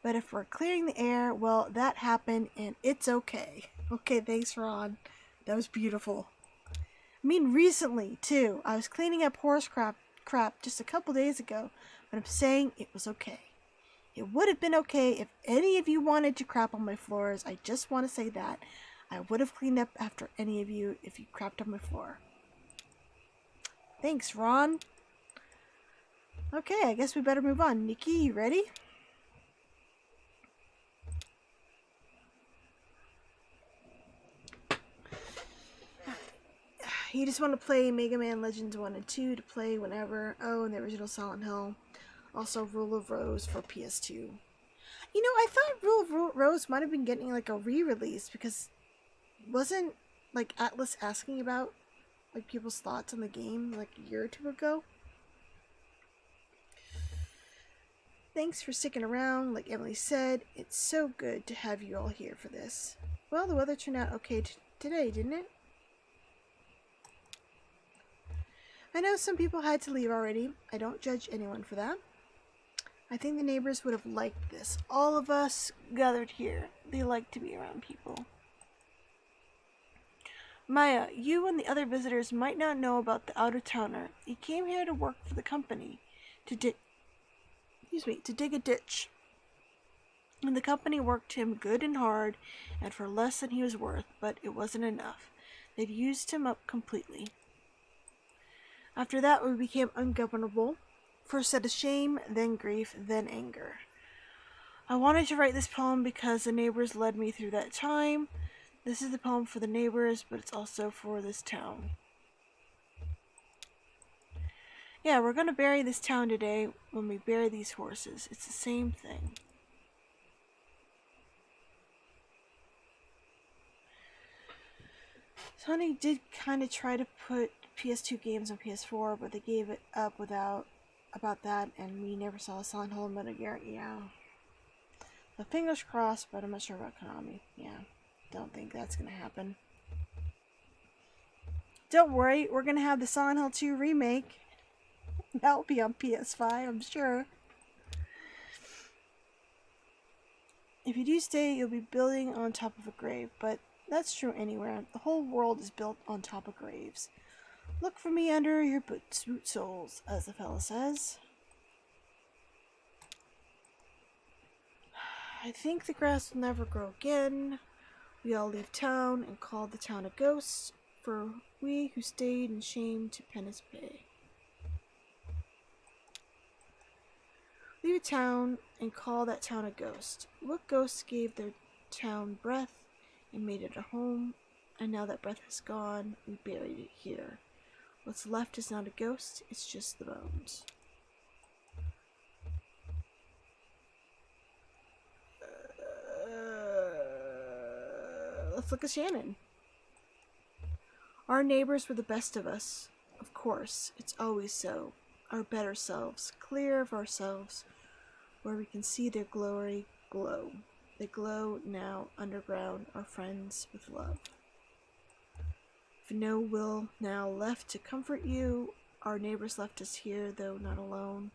Speaker 1: But if we're clearing the air, well, that happened and it's okay. Okay, thanks, Ron. That was beautiful. I mean, recently, too. I was cleaning up horse crap just a couple days ago, but I'm saying it was okay. It would have been okay if any of you wanted to crap on my floors. I just want to say that. I would have cleaned up after any of you if you crapped on my floor. Thanks, Ron. Okay, I guess we better move on. Nikki, you ready? You just want to play Mega Man Legends 1 and 2 to play whenever. Oh, and the original Silent Hill. Also, Rule of Rose for PS2. You know, I thought Rule of Rose might have been getting like a re-release because wasn't like Atlas asking about like people's thoughts on the game like a year or two ago? Thanks for sticking around. Like Emily said, it's so good to have you all here for this. Well, the weather turned out okay today, didn't it? I know some people had to leave already. I don't judge anyone for that. I think the neighbors would have liked this. All of us gathered here. They like to be around people. Maya, you and the other visitors might not know about the out-of-towner. He came here to work for the company, to dig a ditch. And the company worked him good and hard, and for less than he was worth, but it wasn't enough. They'd used him up completely. After that, we became ungovernable. First out of shame, then grief, then anger. I wanted to write this poem because the neighbors led me through that time. This is the poem for the neighbors, but it's also for this town. Yeah, we're going to bury this town today when we bury these horses. It's the same thing. Sony did kind of try to put PS2 games on PS4, but they gave it up about that, and we never saw a Silent Hill in Metal Gear. Yeah. So fingers crossed, but I'm not sure about Konami. Yeah, don't think that's gonna happen. Don't worry, we're gonna have the Silent Hill 2 remake. That'll be on PS5, I'm sure. If you do stay, you'll be building on top of a grave, but that's true anywhere. The whole world is built on top of graves. Look for me under your boot soles, as the fella says. I think the grass will never grow again. We all leave town and call the town a ghost, for we who stayed in shame to penance pay. Leave a town and call that town a ghost. What ghosts gave their town breath and made it a home? And now that breath is gone, we buried it here. What's left is not a ghost, it's just the bones. Let's look at Shannon. Our neighbors were the best of us. Of course, it's always so. Our better selves, clear of ourselves, where we can see their glory glow. They glow now underground, our friends with love. If no will now left to comfort you, our neighbors left us here, though not alone.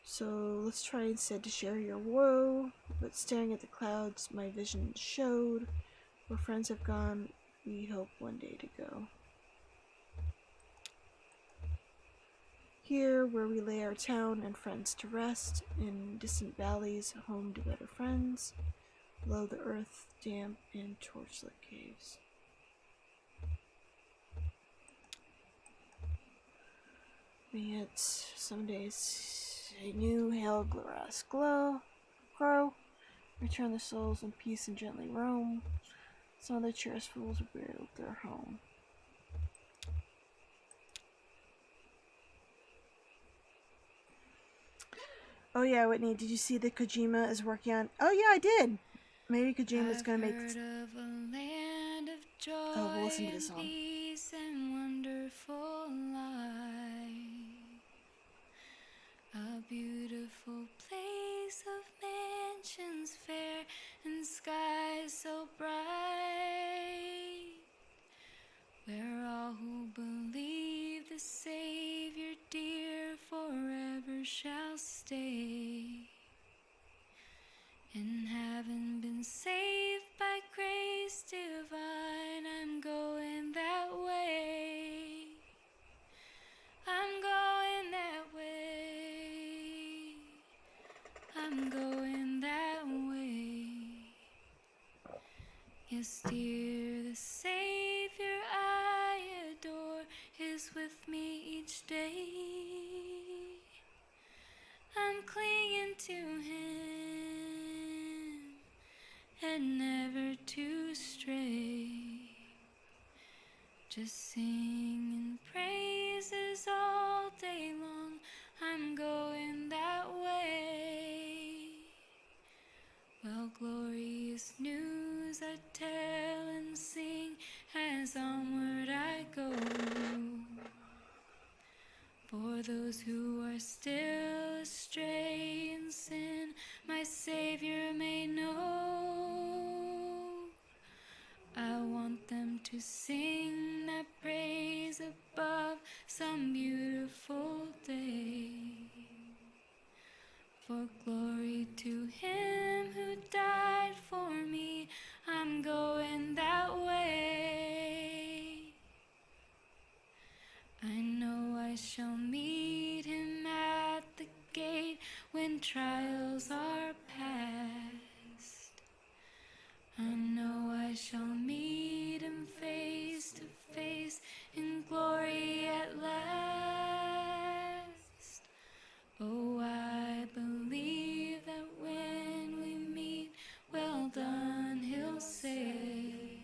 Speaker 1: So let's try instead to share your woe, but staring at the clouds my vision showed. Where friends have gone, we hope one day to go. Here, where we lay our town and friends to rest, in distant valleys, home to better friends, below the earth, damp and torchlit caves. Yet some days a new hail grass grow, return the souls in peace and gently roam. Some of the cheerless fools build their home. Oh yeah, Whitney, did you see that Kojima is working on... Oh yeah, I did! Maybe Kojima is gonna make... Oh, we'll listen to this song.
Speaker 2: A beautiful place of mansions fair and skies so bright, where all who believe the Savior dear forever shall stay. And having been saved by grace divine, I'm going that way. I'm going that way. I'm going that way. Yes, dear, the Savior I adore is with me each day. I'm clinging to Him and never to stray. Just singing praises all day long. I'm going that way. Well, glorious news I tell and sing as onward I go. For those who are still astray in sin, my Savior may know. I want them to sing that praise above some beautiful day. For glory to Him who died for me, I'm going that way. I know I shall meet Him at the gate when trials are past. I know I shall meet Him face to face in glory at last. Oh, I believe that when we meet, well done, He'll say,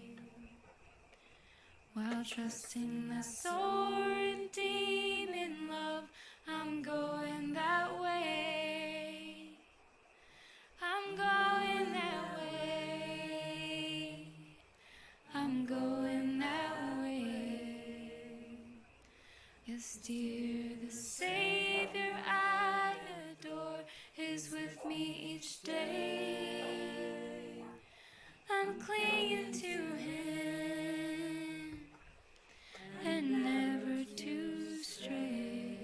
Speaker 2: while trusting that soul redeeming love, I'm going that way. I'm going that way. I'm going that way. Yes, dear, the Savior I adore is with me each day. I'm clinging to Him and never to stray.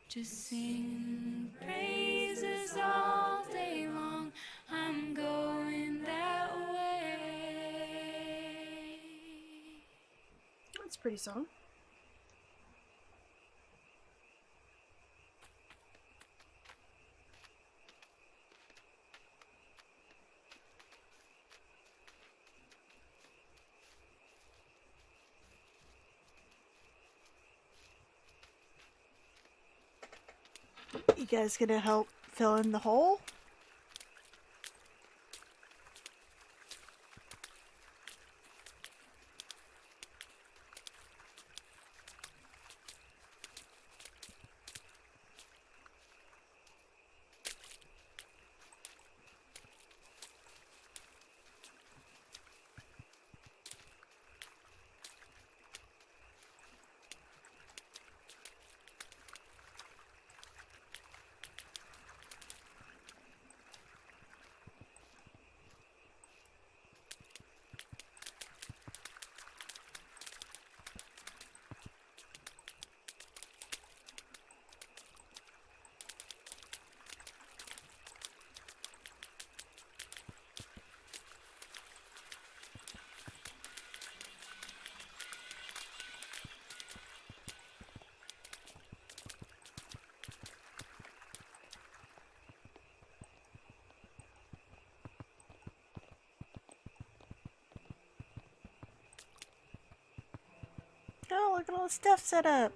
Speaker 2: Just singing praises all day long. I'm going that way.
Speaker 1: That's a pretty song. You guys gonna help fill in the hole? Oh, look at all the stuff set up.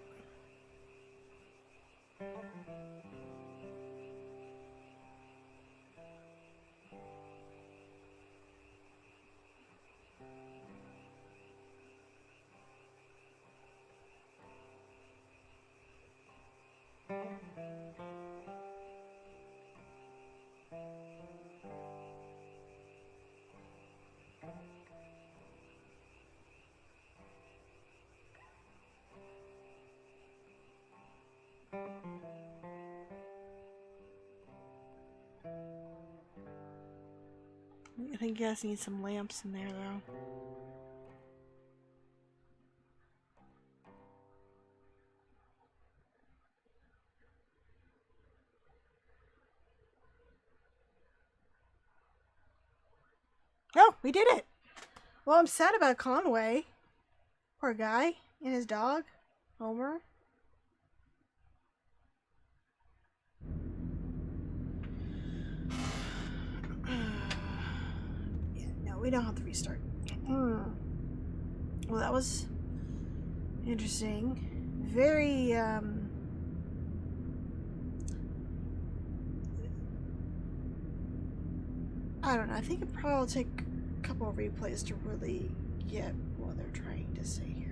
Speaker 1: I think you guys need some lamps in there, though. Oh, we did it! Well, I'm sad about Conway. Poor guy. And his dog, Homer. Yeah, no, we don't have to restart. Well, that was interesting. Very, I don't know. I think it probably will take a couple of replays to really get what they're trying to say here.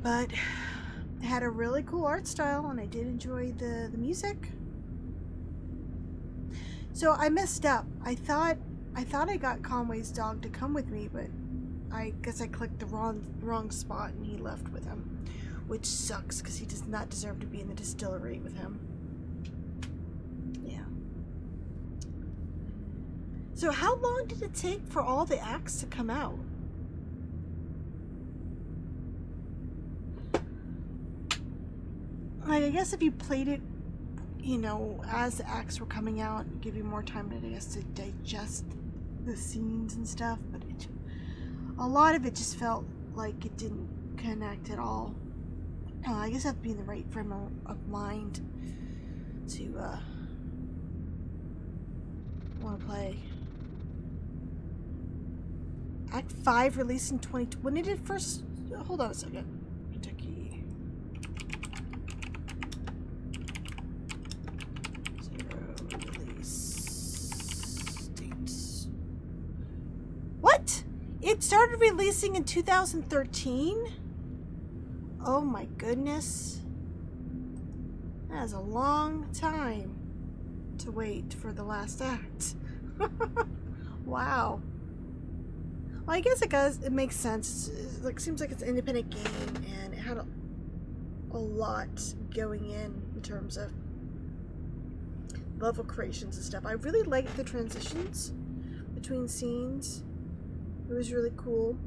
Speaker 1: But it had a really cool art style, and I did enjoy the music. So I messed up. I thought I got Conway's dog to come with me, but I guess I clicked the wrong spot, and he left with him, which sucks because he does not deserve to be in the distillery with him. So how long did it take for all the acts to come out? Like, I guess if you played it, you know, as the acts were coming out, it'd give you more time to, I guess, to digest the scenes and stuff, but a lot of it just felt like it didn't connect at all. I guess I have to be in the right frame of mind to want to play. Act 5 released in 20... When did it first... Hold on a second. Kentucky. 0 release dates. What? It started releasing in 2013? Oh my goodness. That is a long time to wait for the last act. Wow. Well, I guess it makes sense. Seems like it's an independent game, and it had a lot going in terms of level creations and stuff. I really liked the transitions between scenes. It was really cool.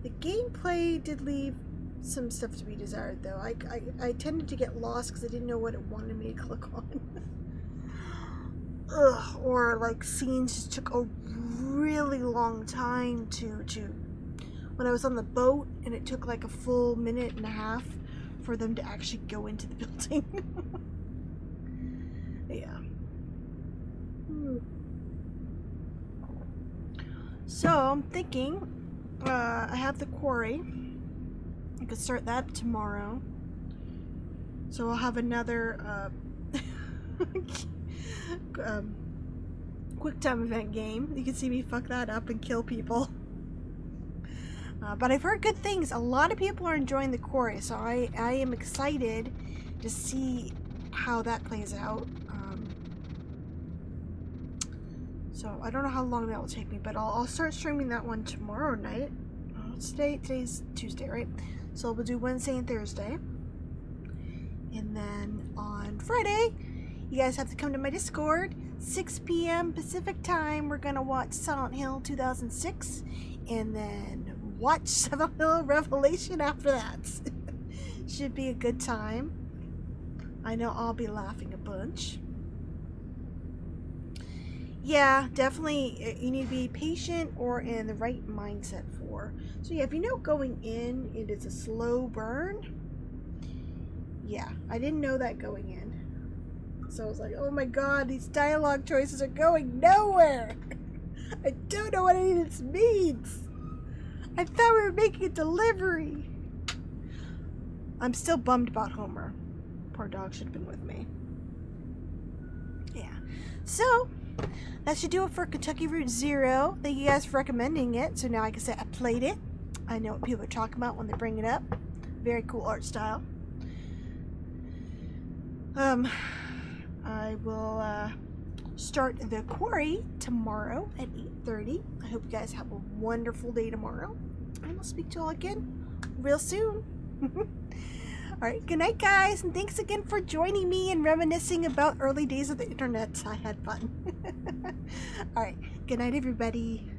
Speaker 1: The gameplay did leave some stuff to be desired, though. I tended to get lost because I didn't know what it wanted me to click on. Ugh, or like scenes just took a really long time to when I was on the boat, and it took like a full minute and a half for them to actually go into the building. Yeah. So I'm thinking I have the quarry. I could start that tomorrow. So I'll have another quick time event game. You can see me fuck that up and kill people. But I've heard good things. A lot of people are enjoying the quarry, so I am excited to see how that plays out. So I don't know how long that will take me, but I'll start streaming that one tomorrow night. Today's Tuesday, right? So we'll do Wednesday and Thursday. And then on Friday, you guys have to come to my Discord. 6 p.m. Pacific time. We're gonna watch Silent Hill 2006, and then watch Silent Hill Revelation after that. Should be a good time. I know I'll be laughing a bunch. Yeah, definitely you need to be patient or in the right mindset for. So yeah, if you know going in it is a slow burn. Yeah, I didn't know that going in. So I was like, oh my god, these dialogue choices are going nowhere. I don't know what any of this means. I thought we were making a delivery. I'm still bummed about Homer. Poor dog should have been with me. Yeah. So that should do it for Kentucky Route Zero. Thank you guys for recommending it. So now I can say I played it. I know what people are talking about when they bring it up. Very cool art style. I will start the quarry tomorrow at 8:30. I hope you guys have a wonderful day tomorrow. And I'll speak to you all again real soon. Alright, good night, guys, and thanks again for joining me and reminiscing about early days of the internet. I had fun. Alright, good night, everybody.